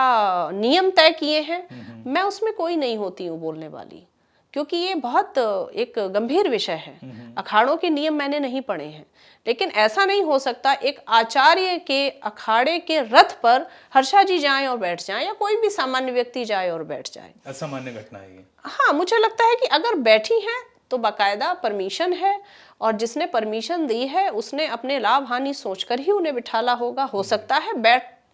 नियम तय किए हैं, मैं उसमें कोई नहीं होती हूँ बोलने वाली, क्योंकि ये बहुत एक गंभीर विषय है। अखाड़ों के नियम मैंने नहीं पढ़े हैं, लेकिन ऐसा नहीं हो सकता एक आचार्य के अखाड़े के रथ पर हर्षा जी जाएं और बैठ जाएं, या कोई भी सामान्य व्यक्ति जाए और बैठ जाए। असामान्य घटना है ये। हाँ, मुझे लगता है कि अगर बैठी हैं तो बाकायदा परमिशन है, और जिसने परमिशन दी है उसने अपने लाभ हानि सोचकर ही उन्हें बिठाला होगा। हो सकता है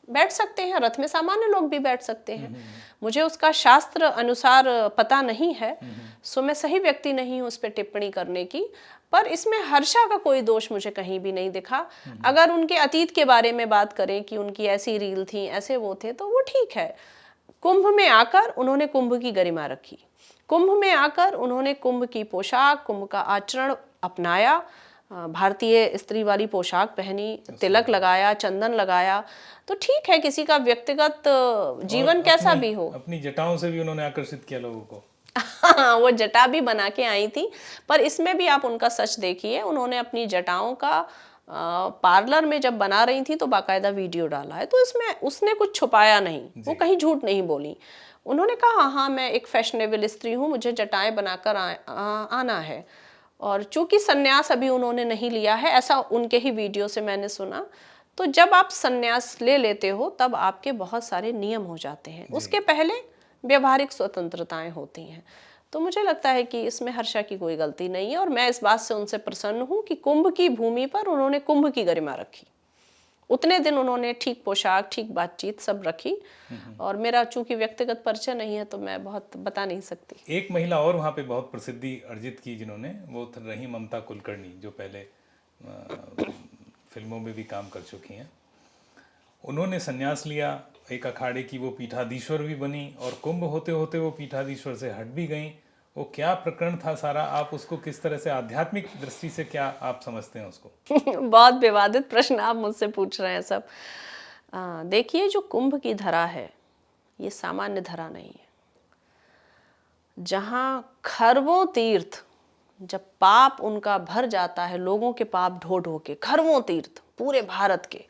बैठ सकते हैं, रथ में सामान्य लोग भी बैठ सकते हैं। मुझे उसका शास्त्र अनुसार पता नहीं है, सो मैं सही व्यक्ति नहीं हूँ उस पर टिप्पणी करने की। पर इसमें हर्षा का कोई दोष मुझे कहीं भी नहीं दिखा। अगर उनके अतीत के बारे में बात करें कि उनकी ऐसी रील थी, ऐसे वो थे, तो वो ठीक है। कुंभ में आकर उन्होंने कुंभ की गरिमा रखी, कुंभ में आकर उन्होंने कुंभ की पोशाक, कुंभ का आचरण अपनाया, भारतीय स्त्री वाली पोशाक पहनी, तिलक लगाया, चंदन लगाया। तो ठीक है, किसी का व्यक्तिगत जीवन कैसा भी हो। अपनी जटाओं से भी उन्होंने आकर्षित किया लोगों को। हाँ, वो जटा भी बना के आई थी, पर इसमें भी आप उनका सच देखिए, उन्होंने अपनी जटाओं का पार्लर में जब बना रही थी तो बाकायदा वीडियो डाला है, तो इसमें उसने कुछ छुपाया नहीं, वो कहीं झूठ नहीं बोली। उन्होंने कहा हाँ, मैं एक फैशनेबल स्त्री हूँ, मुझे जटाएं बनाकर आना है। और चूंकि सन्यास अभी उन्होंने नहीं लिया है, ऐसा उनके ही वीडियो से मैंने सुना। तो जब आप सन्यास ले लेते हो तब आपके बहुत सारे नियम हो जाते हैं, उसके पहले व्यवहारिक स्वतंत्रताएं होती हैं। तो मुझे लगता है कि इसमें हर्षा की कोई गलती नहीं है, और मैं इस बात से उनसे प्रसन्न हूँ कि कुंभ की भूमि पर उन्होंने कुंभ की गरिमा रखी। उतने दिन उन्होंने ठीक पोशाक, ठीक बातचीत सब रखी। और मेरा चूंकि व्यक्तिगत परिचय नहीं है तो मैं बहुत बता नहीं सकती। एक महिला और वहाँ पे बहुत प्रसिद्धि अर्जित की जिन्होंने, वो रही ममता कुलकर्णी, जो पहले फिल्मों में भी काम कर चुकी हैं। उन्होंने संन्यास लिया, एक अखाड़े की वो पीठाधीश्वर भी बनी, और कुंभ होते होते वो पीठाधीश्वर से हट भी गई। वो क्या प्रकरण था सारा, आप उसको किस तरह से आध्यात्मिक दृष्टि से क्या आप समझते हैं उसको? बहुत विवादित प्रश्न आप मुझसे पूछ रहे हैं सब। देखिए, जो कुंभ की धरा है ये सामान्य धरा नहीं है। जहां खरवों तीर्थ, जब पाप उनका भर जाता है, लोगों के पाप ढो ढो के, खरवों तीर्थ पूरे भारत के,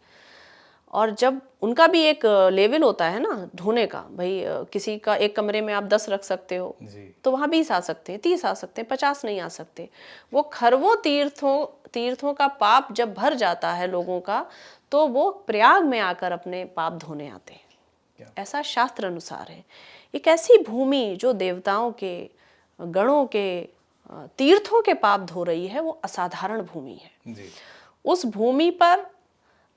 और जब उनका भी एक लेवल होता है ना ढोने का, भाई किसी का एक कमरे में आप 10 रख सकते हो, तो वहाँ 20 आ सकते हैं, 30 आ सकते हैं, 50 नहीं आ सकते। वो खरवों तीर्थों का पाप जब भर जाता है लोगों का, तो वो प्रयाग में आकर अपने पाप धोने आते हैं। क्या? ऐसा शास्त्र अनुसार है। एक ऐसी भूमि जो देवताओं के, गणों के, तीर्थों के पाप धो रही है, वो असाधारण भूमि है। जी। उस भूमि पर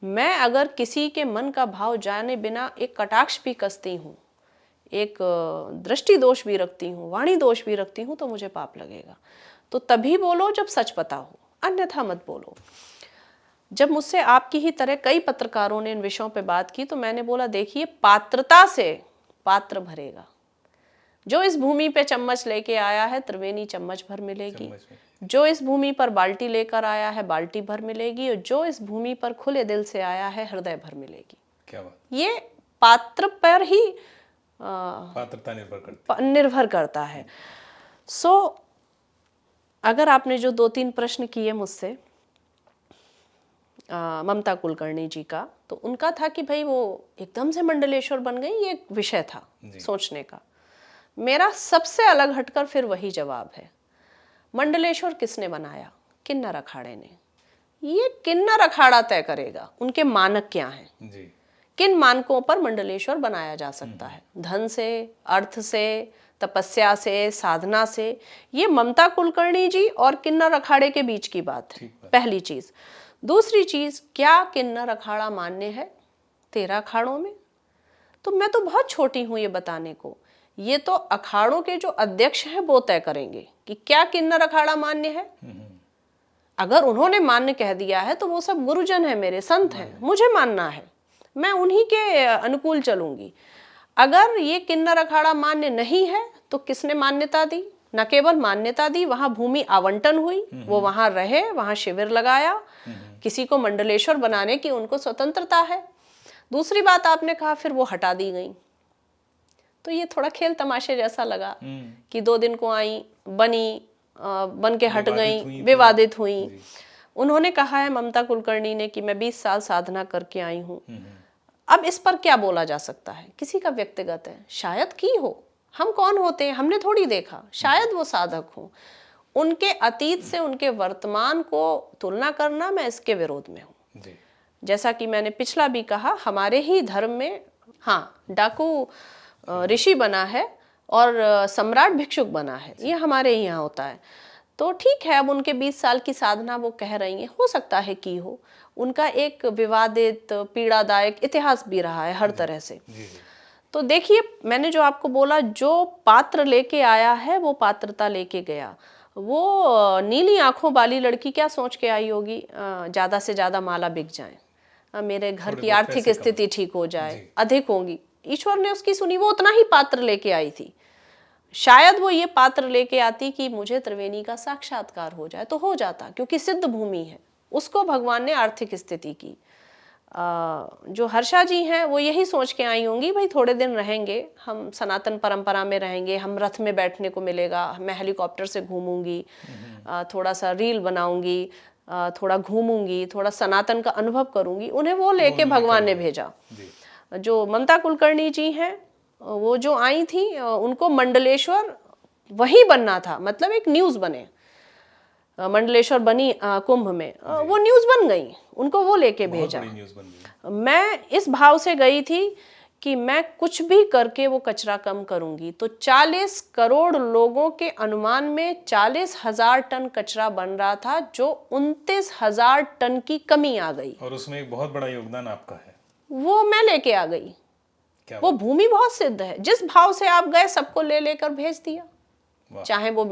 मैं अगर किसी के मन का भाव जाने बिना एक कटाक्ष भी कसती हूँ, एक दृष्टि दोष भी रखती हूँ, वाणी दोष भी रखती हूँ, तो मुझे पाप लगेगा। तो तभी बोलो जब सच पता हो, अन्यथा मत बोलो। जब मुझसे आपकी ही तरह कई पत्रकारों ने इन विषयों पे बात की, तो मैंने बोला देखिए, पात्रता से पात्र भरेगा। जो इस भूमि पे चम्मच लेके आया है, त्रिवेणी चम्मच भर मिलेगी। समझ में। जो इस भूमि पर बाल्टी लेकर आया है, बाल्टी भर मिलेगी। और जो इस भूमि पर खुले दिल से आया है, हृदय भर मिलेगी। क्या बात। ये पात्र पर ही पात्रता निर्भर निर्भर करता है। सो अगर आपने जो 2-3 प्रश्न किए मुझसे ममता कुलकर्णी जी का, तो उनका था कि भाई वो एकदम से मंडलेश्वर बन गई, ये एक विषय था सोचने का। मेरा सबसे अलग हटकर फिर वही जवाब है। मंडलेश्वर किसने बनाया? किन्नर अखाड़े ने। ये किन्नर अखाड़ा तय करेगा उनके मानक क्या हैं, जी। किन मानकों पर मंडलेश्वर बनाया जा सकता है, धन से, अर्थ से, तपस्या से, साधना से। ये ममता कुलकर्णी जी और किन्नर अखाड़े के बीच की बात है, पहली चीज। दूसरी चीज, क्या किन्नर अखाड़ा मान्य है 13 अखाड़ों में? तो मैं तो बहुत छोटी हूं ये बताने को। ये तो अखाड़ों के जो अध्यक्ष हैं वो तय करेंगे कि क्या किन्नर अखाड़ा मान्य है। अगर उन्होंने मान्य कह दिया है तो वो सब गुरुजन है, मेरे संत हैं, मुझे मानना है, मैं उन्हीं के अनुकूल चलूंगी। अगर ये किन्नर अखाड़ा मान्य नहीं है तो किसने मान्यता दी? न केवल मान्यता दी, वहां भूमि आवंटन हुई, वो वहां रहे, वहां शिविर लगाया। किसी को मंडलेश्वर बनाने की उनको स्वतंत्रता है। दूसरी बात आपने कहा फिर वो हटा दी गई, तो ये थोड़ा खेल तमाशे जैसा लगा कि 2 दिन को आई, बनी, बन के हट गई, विवादित हुई। उन्होंने कहा है ममता कुलकर्णी ने कि मैं 20 साल साधना करके आई हूं। अब इस पर क्या बोला जा सकता है? किसी का व्यक्तिगत है, शायद की हो, हम कौन होते हैं, हमने थोड़ी देखा, शायद वो साधक हो। उनके अतीत से उनके वर्तमान को तुलना करना, मैं इसके विरोध में हूँ। जैसा कि मैंने पिछला भी कहा, हमारे ही धर्म में हाँ डाकू ऋषि बना है और सम्राट भिक्षुक बना है, ये हमारे ही यहाँ होता है। तो ठीक है, अब उनके 20 साल की साधना वो कह रही हैं, हो सकता है कि हो। उनका एक विवादित, पीड़ादायक इतिहास भी रहा है हर तरह से। तो देखिए, मैंने जो आपको बोला, जो पात्र लेके आया है वो पात्रता लेके गया। वो नीली आंखों वाली लड़की क्या सोच के आई होगी, ज़्यादा से ज़्यादा माला बिक जाए, मेरे घर की आर्थिक स्थिति ठीक हो जाए, अधिक होगी। ईश्वर ने उसकी सुनी, वो उतना ही पात्र लेके आई थी। शायद वो ये पात्र लेके आती कि मुझे त्रिवेणी का साक्षात्कार हो जाए, तो हो जाता, क्योंकि सिद्ध भूमि है। उसको भगवान ने आर्थिक स्थिति की। जो हर्षा जी हैं वो यही सोच के आई होंगी, भाई थोड़े दिन रहेंगे, हम सनातन परंपरा में रहेंगे, हम रथ में बैठने को मिलेगा, मैं हेलीकॉप्टर से घूमूंगी, थोड़ा सा रील बनाऊंगी, थोड़ा घूमूंगी, थोड़ा सनातन का अनुभव करूंगी। उन्हें वो लेके भगवान ने भेजा। जो ममता कुलकर्णी जी हैं, वो जो आई थी, उनको मंडलेश्वर वही बनना था, मतलब एक न्यूज़ बने, मंडलेश्वर बनी कुंभ में, वो न्यूज़ बन गई, उनको वो लेके भेजा। मैं इस भाव से गई थी कि मैं कुछ भी करके वो कचरा कम करूंगी। तो 40 करोड़ लोगों के अनुमान में 40,000 टन कचरा बन रहा था, जो 29,000 टन की कमी आ गई। और उसमें एक बहुत बड़ा योगदान आपका है, वो मैं लेके आ गई। वो भूमि बहुत सिद्ध है, जिस भाव से आप गए सबको ले लेकर भेज दिया। चाहे वो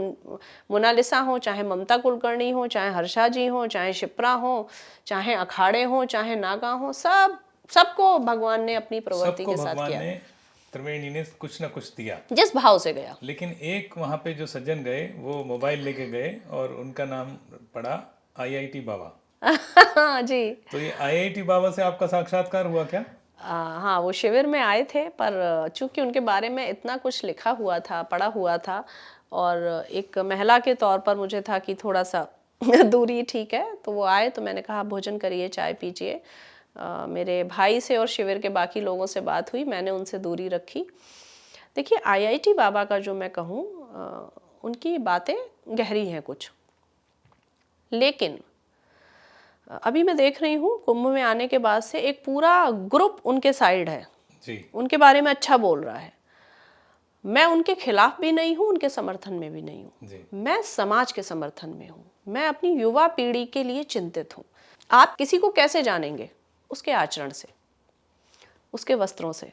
मोनालिसा हो, चाहे ममता कुलकर्णी हो, चाहे हर्षा जी हो, चाहे शिप्रा हो, चाहे अखाड़े हो, चाहे नागा हो, सबको भगवान ने अपनी प्रवृत्ति के साथ किया। त्रिवेणी ने कुछ ना कुछ दिया, जिस भाव से गया। लेकिन एक वहां पे जो सज्जन गए, वो मोबाइल लेके गए और उनका नाम पड़ा IIT बाबा। जी। तो ये IIT बाबा से आपका साक्षात्कार हुआ क्या? हाँ, वो शिविर में आए थे, पर चूंकि उनके बारे में इतना कुछ लिखा हुआ था, पढ़ा हुआ था, और एक महिला के तौर पर मुझे था कि थोड़ा सा दूरी ठीक है, तो वो आए, तो मैंने कहा भोजन करिए, चाय पीजिए। मेरे भाई से और शिविर के बाकी लोगों से बात हुई, मैंने उनसे दूरी रखी। देखिए, IIT बाबा का जो मैं कहूँ, उनकी बातें गहरी हैं कुछ, लेकिन अभी मैं देख रही हूँ कुंभ में आने के बाद से एक पूरा ग्रुप उनके साइड है, जी उनके बारे में अच्छा बोल रहा है। मैं उनके खिलाफ भी नहीं हूँ, उनके समर्थन में भी नहीं हूँ, जी मैं समाज के समर्थन में हूँ। मैं अपनी युवा पीढ़ी के लिए चिंतित हूँ। आप किसी को कैसे जानेंगे? उसके आचरण से, उसके वस्त्रों से,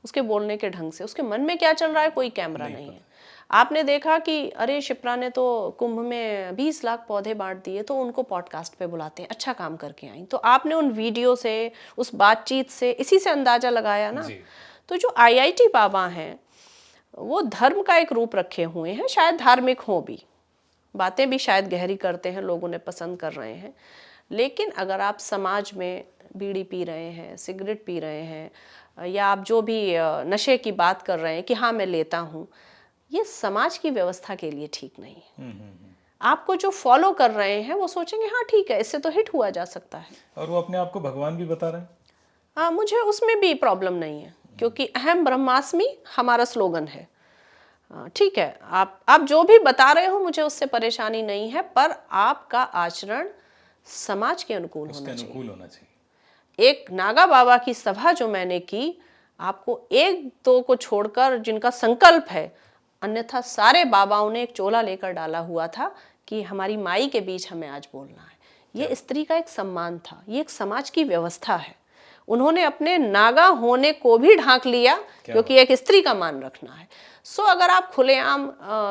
उसके बोलने के ढंग से। उसके मन में क्या चल रहा है कोई कैमरा नहीं है। आपने देखा कि अरे शिप्रा ने तो कुंभ में 20 लाख पौधे बांट दिए, तो उनको पॉडकास्ट पे बुलाते हैं, अच्छा काम करके आई। तो आपने उन वीडियो से, उस बातचीत से, इसी से अंदाजा लगाया ना। जी तो जो आईआईटी बाबा हैं वो धर्म का एक रूप रखे हुए हैं, शायद धार्मिक हो भी, बातें भी शायद गहरी करते हैं, लोग उन्हें पसंद कर रहे हैं। लेकिन अगर आप समाज में बीड़ी पी रहे हैं, सिगरेट पी रहे हैं, या आप जो भी नशे की बात कर रहे हैं कि हाँ मैं लेता हूँ, ये समाज की व्यवस्था के लिए ठीक नहीं है। आपको जो फॉलो कर रहे हैं वो सोचेंगे हाँ ठीक है, इससे तो हिट हुआ जा सकता है। और वो अपने आप को भगवान भी बता रहे हैं। हाँ, मुझे उसमें भी प्रॉब्लम नहीं है, क्योंकि अहम ब्रह्मास्मि हमारा स्लोगन है। ठीक है, आप जो भी बता रहे हो मुझे उससे परेशानी नहीं है, पर आपका आचरण समाज के अनुकूल उसके होना चाहिए। अनुकूल होना चाहिए। एक नागा बाबा की सभा जो मैंने की, आपको एक दो को छोड़कर जिनका संकल्प है, अन्यथा सारे बाबाओं ने एक चोला लेकर डाला हुआ था कि हमारी माई के बीच हमें आज बोलना है। ये स्त्री का एक सम्मान था, ये एक समाज की व्यवस्था है। उन्होंने अपने नागा होने को भी ढांक लिया, क्योंकि एक स्त्री का मान रखना है। सो अगर आप खुलेआम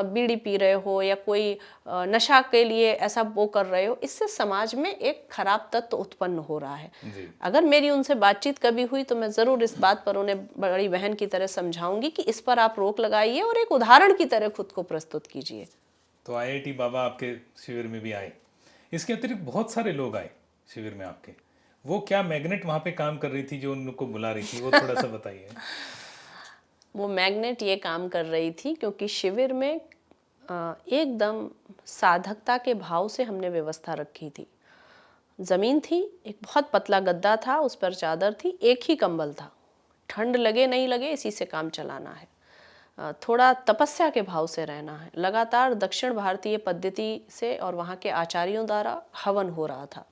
बीड़ी पी रहे हो या कोई नशा के लिए ऐसा वो कर रहे हो, इससे समाज में एक खराब तत्व उत्पन्न हो रहा है। जी अगर मेरी उनसे बातचीत कभी हुई तो मैं ज़रूर इस बात पर उन्हें बड़ी बहन की तरह समझाऊंगी कि इस पर आप रोक लगाइए और एक उदाहरण की तरह खुद को प्रस्तुत कीजिए। तो आईआईटी बाबा आपके शिविर में भी आए। इसके अतिरिक्त बहुत सारे लोग आए शिविर में आपके। वो क्या मैग्नेट वहाँ पे काम कर रही थी जो उनको बुला रही थी, वो थोड़ा सा बताइए। वो मैग्नेट ये काम कर रही थी क्योंकि शिविर में एकदम साधकता के भाव से हमने व्यवस्था रखी थी। ज़मीन थी, एक बहुत पतला गद्दा था, उस पर चादर थी, एक ही कंबल था। ठंड लगे नहीं लगे इसी से काम चलाना है। थोड़ा तपस्या के भाव से रहना है। लगातार दक्षिण भारतीय पद्धति से और वहाँ के आचार्यों द्वारा हवन हो रहा था।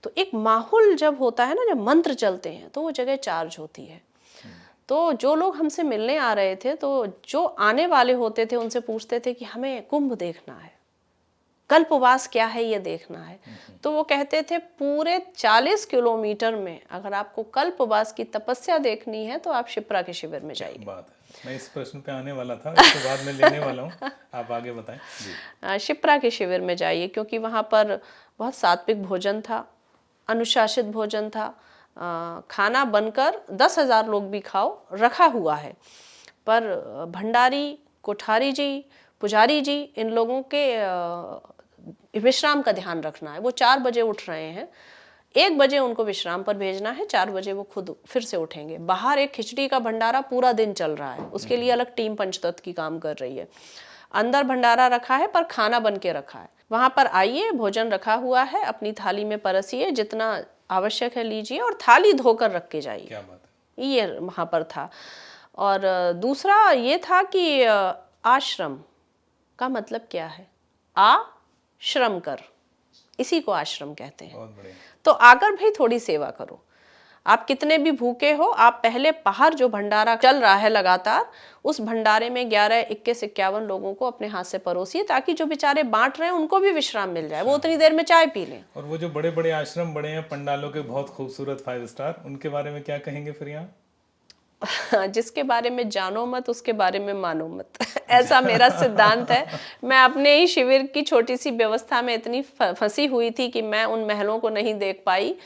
तो एक माहौल जब होता है ना, जब मंत्र चलते हैं तो वो जगह चार्ज होती है। तो जो लोग हमसे मिलने आ रहे थे, तो जो आने वाले होते थे उनसे पूछते थे कि हमें कुंभ देखना है, कल्पवास क्या है ये देखना है। तो वो कहते थे पूरे 40 किलोमीटर में अगर आपको कल्पवास की तपस्या देखनी है तो आप शिप्रा के शिविर में जाइए। बात है, मैं इस प्रश्न पे आने वाला था, इसके बाद में लेने वाला हूँ। आप आगे बताएं जी। शिप्रा के शिविर में जाइए, क्योंकि वहाँ पर बहुत सात्विक भोजन था, अनुशासित भोजन था। खाना बनकर 10,000 लोग भी खाओ रखा हुआ है, पर भंडारी, कोठारी जी, पुजारी जी, इन लोगों के विश्राम का ध्यान रखना है। वो 4 बजे उठ रहे हैं, 1 बजे उनको विश्राम पर भेजना है, 4 बजे वो खुद फिर से उठेंगे। बाहर एक खिचड़ी का भंडारा पूरा दिन चल रहा है, उसके लिए अलग टीम पंचतत्व की काम कर रही है। अंदर भंडारा रखा है पर खाना बन के रखा है। वहाँ पर आइए, भोजन रखा हुआ है, अपनी थाली में परसिए, जितना आवश्यक है लीजिए और थाली धोकर रख के जाइए। क्या बात है। ये वहाँ पर था। और दूसरा ये था कि आश्रम का मतलब क्या है? आ श्रम कर, इसी को आश्रम कहते हैं। बहुत बढ़िया। तो आकर भाई थोड़ी सेवा करो। आप कितने भी भूखे हो, आप पहले बाहर जो भंडारा चल रहा है लगातार, उस भंडारे में 11, 21, 51 लोगों को अपने हाथ से परोसिए, ताकि जो बेचारे बांट रहे हैं उनको भी विश्राम मिल जाए, वो उतनी देर में चाय पी लें। और वो जो बड़े बड़े आश्रम बड़े हैं पंडालों के, बहुत खूबसूरत 5 स्टार, उनके बारे में क्या कहेंगे फिर यहाँ? जिसके बारे में जानो मत उसके बारे में मानो मत ऐसा मेरा सिद्धांत है। मैं अपने ही शिविर की छोटी सी व्यवस्था में इतनी फंसी हुई थी कि मैं उन महलों को नहीं देख पाई,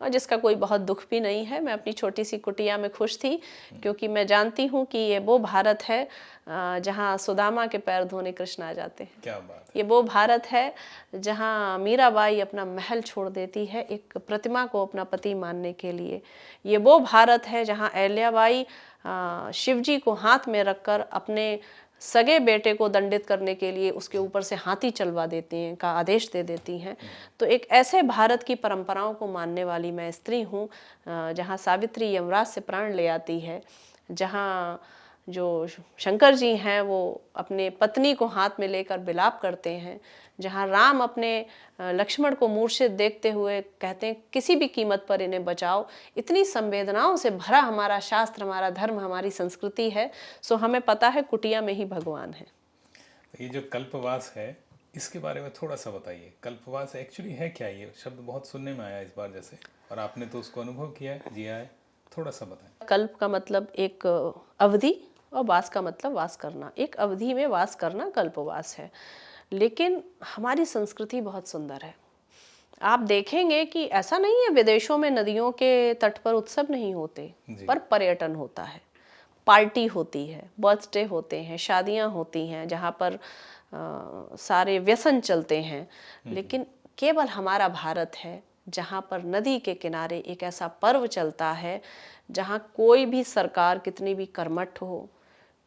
जिसका कोई बहुत दुख भी नहीं है। मैं अपनी छोटी सी कुटिया में खुश थी, क्योंकि मैं जानती हूँ कि ये वो भारत है जहाँ सुदामा के पैर धोने कृष्ण आ जाते हैं। क्या बात है। ये वो भारत है जहाँ मीराबाई अपना महल छोड़ देती है एक प्रतिमा को अपना पति मानने के लिए। ये वो भारत है जहाँ अहिल्याबाई शिवजी को हाथ में रखकर अपने सगे बेटे को दंडित करने के लिए उसके ऊपर से हाथी चलवा देती हैं का आदेश दे देती हैं। तो एक ऐसे भारत की परंपराओं को मानने वाली मैं स्त्री हूँ जहाँ सावित्री यमराज से प्राण ले आती है, जहाँ जो शंकर जी हैं वो अपने पत्नी को हाथ में लेकर विलाप करते हैं, जहाँ राम अपने लक्ष्मण को मूर्छित देखते हुए कहते हैं किसी भी कीमत पर इन्हें बचाओ। इतनी संवेदनाओं से भरा हमारा शास्त्र, हमारा धर्म, हमारी संस्कृति है। सो हमें पता है कुटिया में ही भगवान है। ये जो कल्पवास है, इसके बारे में थोड़ा सा बताइए। कल्पवास एक्चुअली है क्या? ये शब्द बहुत सुनने में आया इस बार जैसे, और आपने तो उसको अनुभव किया है, जिया है, थोड़ा सा बताएं। कल्प का मतलब एक अवधि और वास का मतलब वास करना। एक अवधि में वास करना कल्पवास है। लेकिन हमारी संस्कृति बहुत सुंदर है। आप देखेंगे कि ऐसा नहीं है विदेशों में नदियों के तट पर उत्सव नहीं होते, पर पर्यटन होता है, पार्टी होती है, बर्थडे होते हैं, शादियां होती हैं, जहाँ पर सारे व्यसन चलते हैं। लेकिन केवल हमारा भारत है जहाँ पर नदी के किनारे एक ऐसा पर्व चलता है जहाँ कोई भी सरकार कितनी भी कर्मठ हो,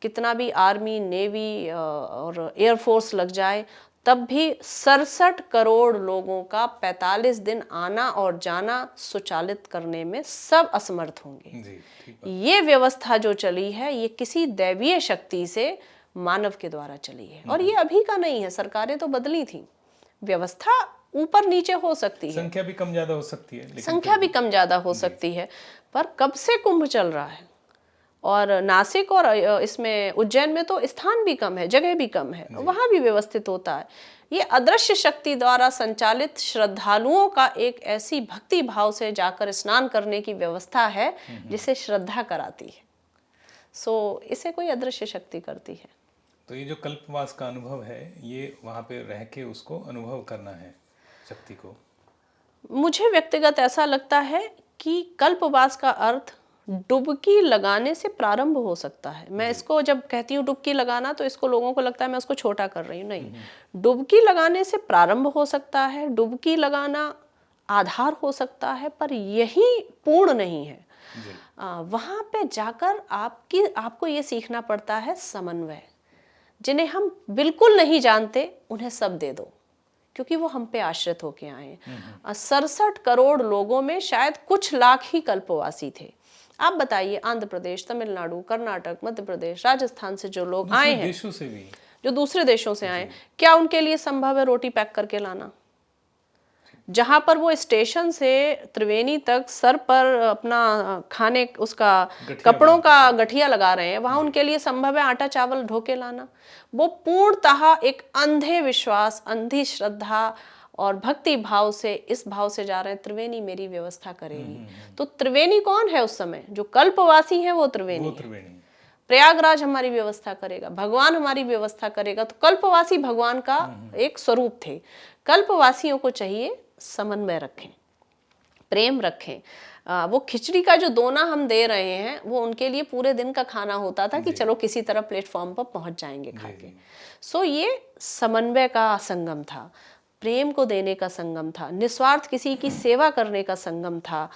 कितना भी आर्मी, नेवी और एयरफोर्स लग जाए, तब भी 67 करोड़ लोगों का 45 दिन आना और जाना सुचालित करने में सब असमर्थ होंगे। जी, ठीक बात। ये व्यवस्था जो चली है, ये किसी दैवीय शक्ति से मानव के द्वारा चली है। और ये अभी का नहीं है, सरकारें तो बदली थी, व्यवस्था ऊपर नीचे हो सकती है, संख्या भी कम ज्यादा हो सकती है, लेकिन संख्या भी कम ज्यादा हो सकती है, पर कब से कुंभ चल रहा है। और नासिक और इसमें उज्जैन में तो स्थान भी कम है, जगह भी कम है, वहां भी व्यवस्थित होता है। ये अदृश्य शक्ति द्वारा संचालित श्रद्धालुओं का एक ऐसी भक्ति भाव से जाकर स्नान करने की व्यवस्था है जिसे श्रद्धा कराती है। सो इसे कोई अदृश्य शक्ति करती है। तो ये जो कल्पवास का अनुभव है, ये वहाँ पे रह के उसको अनुभव करना है शक्ति को। मुझे व्यक्तिगत ऐसा लगता है कि कल्पवास का अर्थ डुबकी लगाने से प्रारंभ हो सकता है। मैं इसको जब कहती हूँ डुबकी लगाना, तो इसको लोगों को लगता है मैं उसको छोटा कर रही हूँ, नहीं। डुबकी लगाने से प्रारंभ हो सकता है, डुबकी लगाना आधार हो सकता है, पर यही पूर्ण नहीं है। वहाँ पे जाकर आपको ये सीखना पड़ता है समन्वय। जिन्हें हम बिल्कुल नहीं जानते उन्हें सब दे दो, क्योंकि वो हम पे आश्रित होके आए हैं। 67 करोड़ लोगों में शायद कुछ लाख ही कल्पवासी थे। आप बताइए, आंध्र प्रदेश, तमिलनाडु, कर्नाटक, मध्य प्रदेश, राजस्थान से जो लोग आए हैं, देशों से भी, जो दूसरे देशों से आए, क्या उनके लिए संभव है रोटी पैक करके लाना? जहां पर वो स्टेशन से त्रिवेणी तक सर पर अपना खाने उसका कपड़ों का गठिया लगा रहे हैं, वहां उनके लिए संभव है आटा चावल ढो के लाना? वो पूर्णतः एक अंधे विश्वास, अंधी श्रद्धा और भक्ति भाव से, इस भाव से जा रहे हैं त्रिवेणी मेरी व्यवस्था करेगी। तो त्रिवेणी कौन है उस समय? जो कल्पवासी है वो त्रिवेणी है। प्रयागराज हमारी व्यवस्था करेगा, भगवान हमारी व्यवस्था करेगा। तो कल्पवासी भगवान का एक स्वरूप थे। कल्पवासियों को चाहिए समन्वय रखें, प्रेम रखें। वो खिचड़ी का जो दोना हम दे रहे हैं, वो उनके लिए पूरे दिन का खाना होता था कि चलो किसी तरह प्लेटफॉर्म पर पहुंच जाएंगे खा के। सो ये समन्वय का संगम था, प्रेम को देने का संगम था, निस्वार्थ किसी की सेवा करने का संगम था,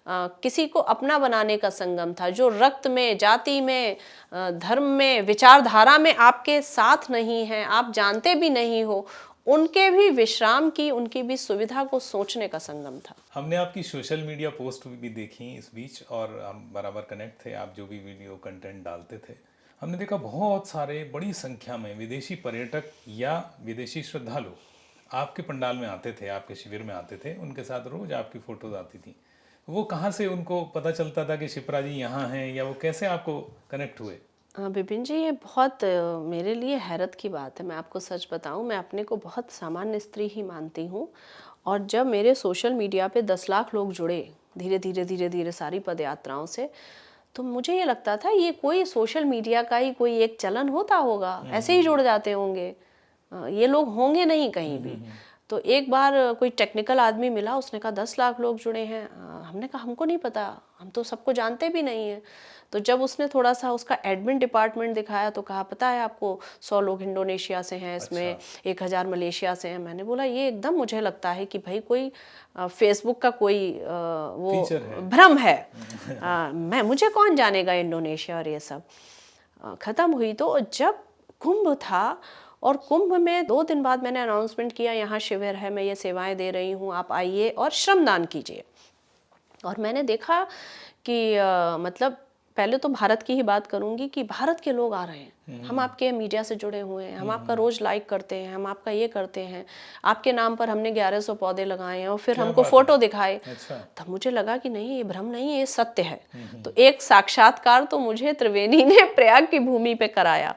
किसी को अपना बनाने का संगम था। जो रक्त में, जाति में, धर्म में, विचारधारा में आपके साथ नहीं है, आप जानते भी नहीं हो, उनके भी विश्राम की, उनकी भी सुविधा को सोचने का संगम था। हमने आपकी सोशल मीडिया पोस्ट भी देखी इस बीच, और हम बराबर कनेक्ट थे, आप जो भी वीडियो कंटेंट डालते थे। हमने देखा बहुत सारे, बड़ी संख्या में विदेशी पर्यटक या विदेशी श्रद्धालु आपके पंडाल में आते थे, आपके शिविर में आते थे, उनके साथ रोज आपकी फोटोज आती थी। वो कहाँ से उनको पता चलता था कि शिप्रा जी यहाँ हैं, या वो कैसे आपको कनेक्ट हुए? विपिन जी, ये बहुत मेरे लिए हैरत की बात है। मैं आपको सच बताऊं, मैं अपने को बहुत सामान्य स्त्री ही मानती हूं। और जब मेरे सोशल मीडिया पे 10 लाख लोग जुड़े धीरे धीरे सारी पदयात्राओं से, तो मुझे ये लगता था ये कोई सोशल मीडिया का ही कोई एक चलन होता होगा, ऐसे ही जुड़ जाते होंगे, ये लोग होंगे नहीं कहीं भी। तो एक बार कोई टेक्निकल आदमी मिला, उसने कहा 10 लाख लोग जुड़े हैं। हमने कहा हमको नहीं पता, हम तो सबको जानते भी नहीं हैं। तो जब उसने थोड़ा सा उसका एडमिन डिपार्टमेंट दिखाया तो कहा पता है आपको 100 लोग इंडोनेशिया से हैं इसमें, 1000 मलेशिया से हैं। मैंने बोला ये एकदम मुझे लगता है कि भाई कोई फेसबुक का कोई वो भ्रम है। मुझे कौन जानेगा इंडोनेशिया और ये सब। ख़त्म हुई तो जब कुंभ था, और कुंभ में 2 दिन बाद मैंने अनाउंसमेंट किया यहाँ शिविर है, मैं ये सेवाएं दे रही हूँ, आप आइए और श्रमदान कीजिए। और मैंने देखा कि मतलब पहले तो भारत की ही बात करूंगी कि भारत के लोग आ रहे हैं, हम आपके मीडिया से जुड़े हुए हैं, हम आपका रोज लाइक करते हैं, हम आपका ये करते हैं, आपके नाम पर हमने 1100 पौधे लगाए हैं और फिर क्या हमको बात फोटो है। दिखाए। अच्छा। तब मुझे लगा कि नहीं, ये भ्रम नहीं है, ये सत्य है। तो एक साक्षात्कार तो मुझे त्रिवेणी ने प्रयाग की भूमि पे कराया।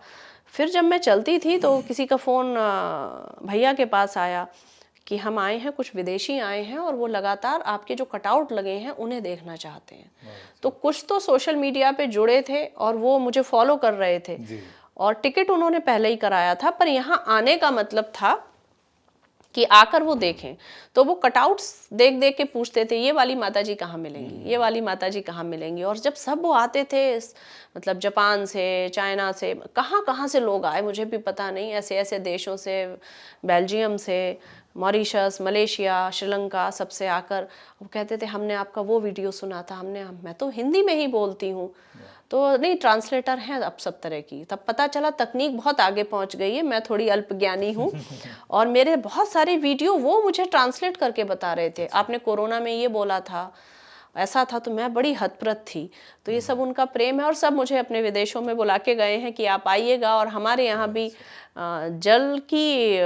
फिर जब मैं चलती थी तो किसी का फोन भैया के पास आया कि हम आए हैं, कुछ विदेशी आए हैं और वो लगातार आपके जो कटआउट लगे हैं उन्हें देखना चाहते हैं। तो कुछ तो सोशल मीडिया पे जुड़े थे और वो मुझे फॉलो कर रहे थे, जी। और टिकट उन्होंने पहले ही कराया था, पर यहाँ आने का मतलब था कि आकर वो देखें। तो वो कटआउट्स देख देख के पूछते थे, ये वाली माताजी कहाँ मिलेंगी, ये वाली माताजी कहाँ मिलेंगी। और जब सब वो आते थे, मतलब जापान से, चाइना से, कहाँ कहाँ से लोग आए मुझे भी पता नहीं, ऐसे ऐसे देशों से, बेल्जियम से, मॉरिशस, मलेशिया, श्रीलंका, सबसे आकर वो कहते थे हमने आपका वो वीडियो सुना था, मैं तो हिंदी में ही बोलती हूँ। तो नहीं, ट्रांसलेटर हैं अब सब तरह की। तब पता चला तकनीक बहुत आगे पहुंच गई है, मैं थोड़ी अल्पज्ञानी हूँ और मेरे बहुत सारे वीडियो वो मुझे ट्रांसलेट करके बता रहे थे, आपने कोरोना में ये बोला था, ऐसा था। तो मैं बड़ी हतप्रत थी। तो ये सब उनका प्रेम है और सब मुझे अपने विदेशों में बुला के गए हैं कि आप आइएगा। और हमारे यहाँ भी जल की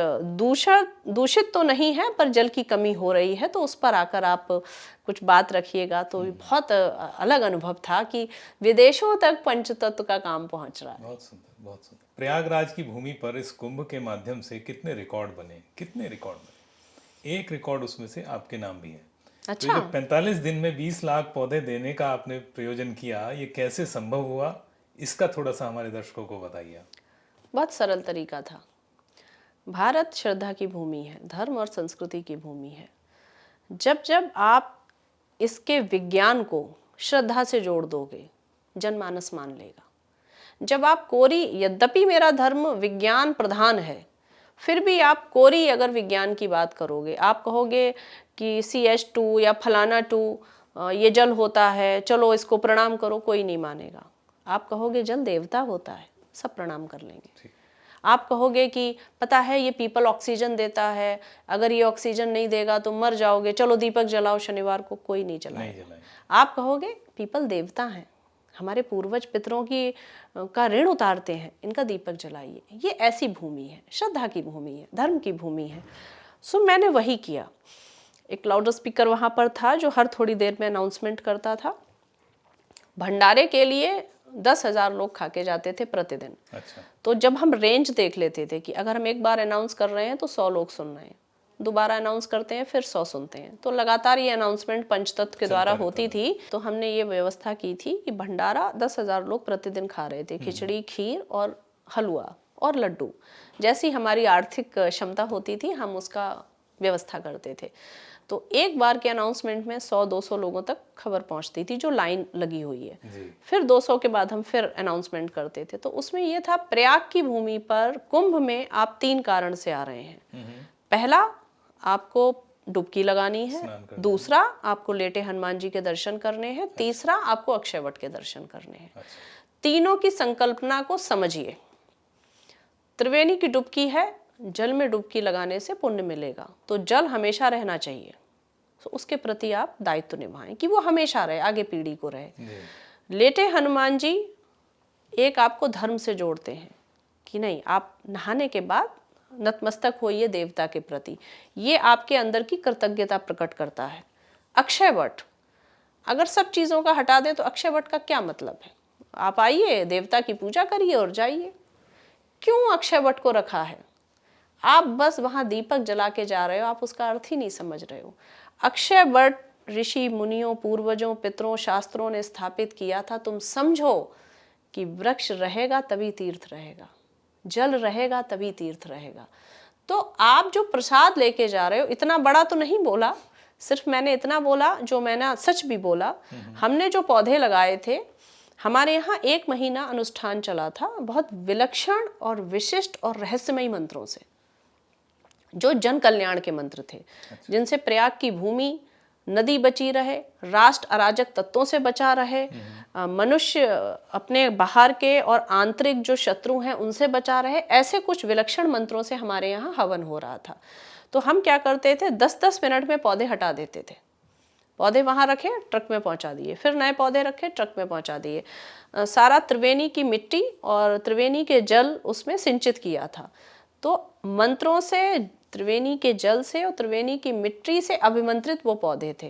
दूषित तो नहीं है, पर जल की कमी हो रही है, तो उस पर आकर आप कुछ बात रखिएगा। तो बहुत अलग अनुभव था कि विदेशों तक पंचतत्व का काम पहुंच रहा है। बहुत सुंदर, बहुत सुंदर। प्रयागराज की भूमि पर इस कुंभ के माध्यम से कितने रिकॉर्ड बने, कितने रिकॉर्ड बने। एक रिकॉर्ड उसमें से आपके नाम भी है। तो अच्छा, ये जो 45 दिन में 20 लाख पौधे देने का आपने प्रयोजन किया, ये कैसे संभव हुआ, इसका थोड़ा सा हमारे दर्शकों को बताइए आप। बहुत सरल तरीका था। भारत श्रद्धा की भूमि है, धर्म और संस्कृति की भूमि है। जब जब आप इसके विज्ञान को श्रद्धा से जोड़ दोगे, जनमानस मान लेगा। जब आप कोरी, यद्यपि मेरा धर्म विज्ञान प्रधान है, फिर भी आप कोरी अगर विज्ञान की बात करोगे, आप कहोगे कि CH2 या फलाना 2 ये जल होता है, चलो इसको प्रणाम करो, कोई नहीं मानेगा। आप कहोगे जल देवता होता है, सब प्रणाम कर लेंगे। आप कहोगे कि पता है ये पीपल ऑक्सीजन देता है, अगर ये ऑक्सीजन नहीं देगा तो मर जाओगे, चलो दीपक जलाओ शनिवार को, कोई नहीं जलाएगा। आप कहोगे पीपल देवता हैं, हमारे पूर्वज पितरों की का ऋण उतारते हैं, इनका दीपक जलाइए। ये ऐसी भूमि है, श्रद्धा की भूमि है, धर्म की भूमि है। सो मैंने वही किया। एक लाउड स्पीकर वहाँ पर था जो हर थोड़ी देर में अनाउंसमेंट करता था। भंडारे के लिए 10,000 लोग खा के जाते थे प्रतिदिन। अच्छा। तो जब हम रेंज देख लेते थे कि अगर हम एक बार अनाउंस कर रहे हैं तो 100 लोग सुन रहे हैं, दोबारा अनाउंस करते हैं फिर 100 सुनते हैं, तो लगातार ये अनाउंसमेंट पंचतत्व के द्वारा होती थी। तो हमने ये व्यवस्था की थी कि भंडारा 10,000 लोग प्रतिदिन खा रहे थे, खिचड़ी, खीर और हलवा और लड्डू। जैसी हमारी आर्थिक क्षमता होती थी हम उसका व्यवस्था करते थे। तो एक बार के अनाउंसमेंट में 100-200 लोगों तक खबर पहुंचती थी जो लाइन लगी हुई है। फिर 200 के बाद हम फिर अनाउंसमेंट करते थे। तो उसमें ये था, प्रयाग की भूमि पर कुंभ में आप 3 कारण से आ रहे हैं। पहला, आपको डुबकी लगानी है। दूसरा, आपको लेटे हनुमान जी के दर्शन करने हैं। तीसरा, आपको अक्षयवट के दर्शन करने हैं। तीनों की संकल्पना को समझिए। त्रिवेणी की डुबकी है, जल में डुबकी लगाने से पुण्य मिलेगा, तो जल हमेशा रहना चाहिए। तो उसके प्रति आप दायित्व निभाएं कि वो हमेशा रहे, आगे पीढ़ी को रहे। लेटे हनुमान जी एक आपको धर्म से जोड़ते हैं कि नहीं, आप नहाने के बाद नतमस्तक होइए देवता के प्रति, ये आपके अंदर की कृतज्ञता प्रकट करता है। अक्षयवट, अगर सब चीज़ों का हटा दें तो अक्षयवट का क्या मतलब है? आप आइए, देवता की पूजा करिए और जाइए। क्यों अक्षयवट को रखा है? आप बस वहाँ दीपक जला के जा रहे हो, आप उसका अर्थ ही नहीं समझ रहे हो। अक्षयवट ऋषि मुनियों, पूर्वजों, पितरों, शास्त्रों ने स्थापित किया था। तुम समझो कि वृक्ष रहेगा तभी तीर्थ रहेगा, जल रहेगा तभी तीर्थ रहेगा। तो आप जो प्रसाद लेके जा रहे हो, इतना बड़ा तो नहीं बोला, सिर्फ मैंने इतना बोला जो मैंने सच भी बोला। हमने जो पौधे लगाए थे, हमारे यहाँ 1 महीना अनुष्ठान चला था, बहुत विलक्षण और विशिष्ट और रहस्यमयी मंत्रों से, जो जन कल्याण के मंत्र थे। जिनसे प्रयाग की भूमि, नदी बची रहे, राष्ट्र अराजक तत्वों से बचा रहे, मनुष्य अपने बाहर के और आंतरिक जो शत्रु हैं उनसे बचा रहे। ऐसे कुछ विलक्षण मंत्रों से हमारे यहाँ हवन हो रहा था। तो हम क्या करते थे, 10-10 मिनट में पौधे हटा देते थे। पौधे वहाँ रखे, ट्रक में पहुँचा दिए, फिर नए पौधे रखे, ट्रक में पहुँचा दिए। सारा त्रिवेणी की मिट्टी और त्रिवेणी के जल उसमें सिंचित किया था। तो मंत्रों से, त्रिवेणी के जल से और त्रिवेणी की मिट्टी से अभिमंत्रित वो पौधे थे।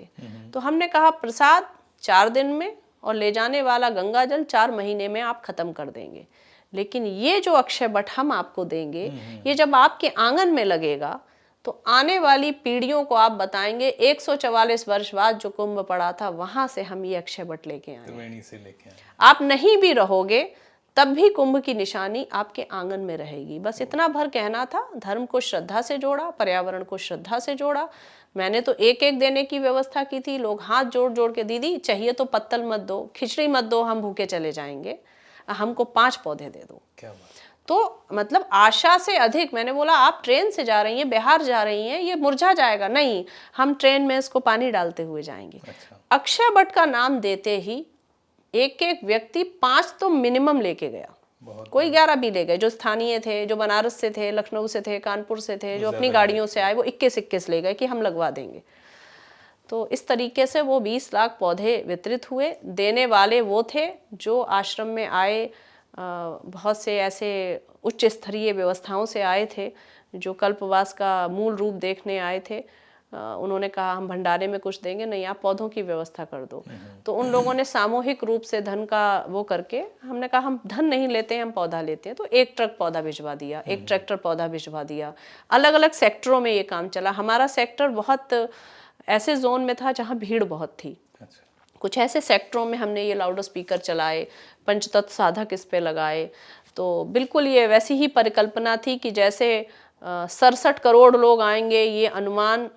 तो हमने कहा प्रसाद 4 दिन में और ले जाने वाला गंगा जल 4 महीने में आप खत्म कर देंगे, लेकिन ये जो अक्षय वट हम आपको देंगे, ये जब आपके आंगन में लगेगा तो आने वाली पीढ़ियों को आप बताएंगे 144 वर्ष बाद जो कुंभ पड़ा था वहां से हम ये अक्षय वट लेके आए, त्रिवेणी से लेके आए। आप नहीं भी रहोगे तब भी कुंभ की निशानी आपके आंगन में रहेगी। बस इतना भर कहना था। धर्म को श्रद्धा से जोड़ा, पर्यावरण को श्रद्धा से जोड़ा। मैंने तो एक एक देने की व्यवस्था की थी। लोग हाथ जोड़ जोड़ के, दीदी चाहिए तो पत्तल मत दो, खिचड़ी मत दो, हम भूखे चले जाएंगे, हमको 5 पौधे दे दो। क्या बात। तो मतलब आशा से अधिक। मैंने बोला आप ट्रेन से जा रही हैं, बिहार जा रही हैं, ये मुरझा जाएगा। नहीं, हम ट्रेन में इसको पानी डालते हुए जाएंगे। अच्छा। अक्षय वट का नाम देते ही एक एक व्यक्ति 5 तो मिनिमम लेके गया, कोई 11 भी ले गए। जो स्थानीय थे, जो बनारस से थे, लखनऊ से थे, कानपुर से थे, जो अपनी गाड़ियों से आए, वो 21-21 ले गए कि हम लगवा देंगे। तो इस तरीके से वो 20 लाख पौधे वितरित हुए। देने वाले वो थे जो आश्रम में आए, बहुत से ऐसे उच्च स्तरीय व्यवस्थाओं से आए थे जो कल्पवास का मूल रूप देखने आए थे। उन्होंने कहा हम भंडारे में कुछ देंगे, नहीं आप पौधों की व्यवस्था कर दो। तो उन लोगों ने सामूहिक रूप से धन का वो करके, हमने कहा हम धन नहीं लेते हैं, हम पौधा लेते हैं। तो 1 ट्रक पौधा भिजवा दिया, 1 ट्रैक्टर पौधा भिजवा दिया। अलग अलग सेक्टरों में ये काम चला। हमारा सेक्टर बहुत ऐसे जोन में था जहाँ भीड़ बहुत थी। अच्छा। कुछ ऐसे सेक्टरों में हमने ये लाउड स्पीकर चलाए, पंचतत्व साधक इस पे लगाए। तो बिल्कुल ये वैसी ही परिकल्पना थी कि जैसे 67 करोड़ लोग आएंगे, ये अनुमान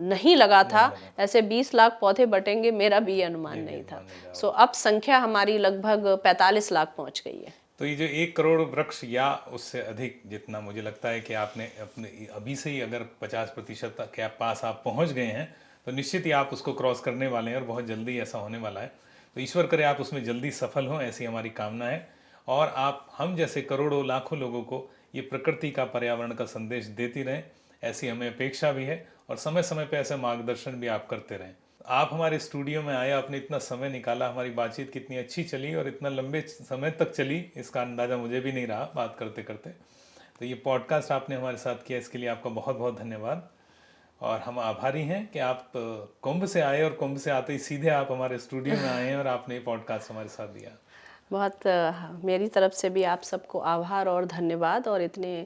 नहीं लगा था। ऐसे 20 लाख पौधे बटेंगे, मेरा भी ये अनुमान नहीं था। सो अब संख्या हमारी लगभग 45 लाख पहुंच गई है। तो ये जो 1 करोड़ वृक्ष या उससे अधिक, जितना मुझे लगता है कि आपने अपने अभी से ही अगर 50% तक के पास आप पहुंच गए हैं, तो निश्चित ही आप उसको क्रॉस करने वाले हैं और बहुत जल्दी ऐसा होने वाला है। तो ईश्वर करे आप उसमें जल्दी सफल हों, ऐसी हमारी कामना है। और आप हम जैसे करोड़ों लाखों लोगों को ये प्रकृति का, पर्यावरण का संदेश देती रहें, ऐसी हमें अपेक्षा भी है। और समय समय पे ऐसे मार्गदर्शन भी आप करते रहें। आप हमारे स्टूडियो में आए, आपने इतना समय निकाला, हमारी बातचीत कितनी अच्छी चली और इतना लंबे समय तक चली, इसका अंदाज़ा मुझे भी नहीं रहा बात करते करते। तो ये पॉडकास्ट आपने हमारे साथ किया, इसके लिए आपका बहुत बहुत धन्यवाद। और हम आभारी हैं कि आप कुंभ से आए और कुंभ से आते ही सीधे आप हमारे स्टूडियो में आए हैं और आपने ये पॉडकास्ट हमारे साथ दिया। बहुत मेरी तरफ से भी आप सबको आभार और धन्यवाद। और इतने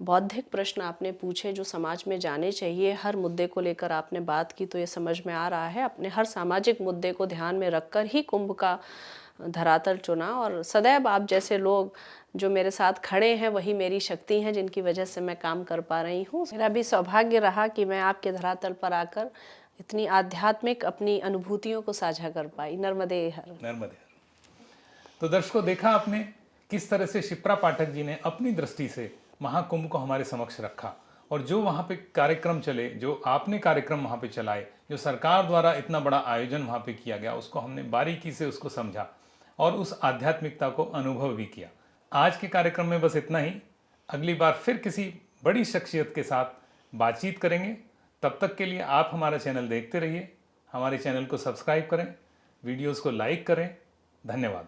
बौद्धिक प्रश्न आपने पूछे जो समाज में जाने चाहिए। हर मुद्दे को लेकर आपने बात की, तो ये समझ में आ रहा है अपने हर सामाजिक मुद्दे को ध्यान में रखकर ही कुंभ का धरातल चुना। और सदैव आप जैसे लोग जो मेरे साथ खड़े हैं वही मेरी शक्ति हैं, जिनकी वजह से मैं काम कर पा रही हूँ। मेरा भी सौभाग्य रहा कि मैं आपके धरातल पर आकर इतनी आध्यात्मिक अपनी अनुभूतियों को साझा कर पाई। नर्मदे हर। नर्मदे हर। तो दर्शकों, देखा आपने किस तरह से शिप्रा पाठक जी ने अपनी दृष्टि से महाकुंभ को हमारे समक्ष रखा। और जो वहाँ पे कार्यक्रम चले, जो आपने कार्यक्रम वहाँ पे चलाए, जो सरकार द्वारा इतना बड़ा आयोजन वहाँ पे किया गया, उसको हमने बारीकी से उसको समझा और उस आध्यात्मिकता को अनुभव भी किया। आज के कार्यक्रम में बस इतना ही। अगली बार फिर किसी बड़ी शख्सियत के साथ बातचीत करेंगे। तब तक के लिए आप हमारा चैनल देखते रहिए, हमारे चैनल को सब्सक्राइब करें, वीडियोज़ को लाइक करें। धन्यवाद।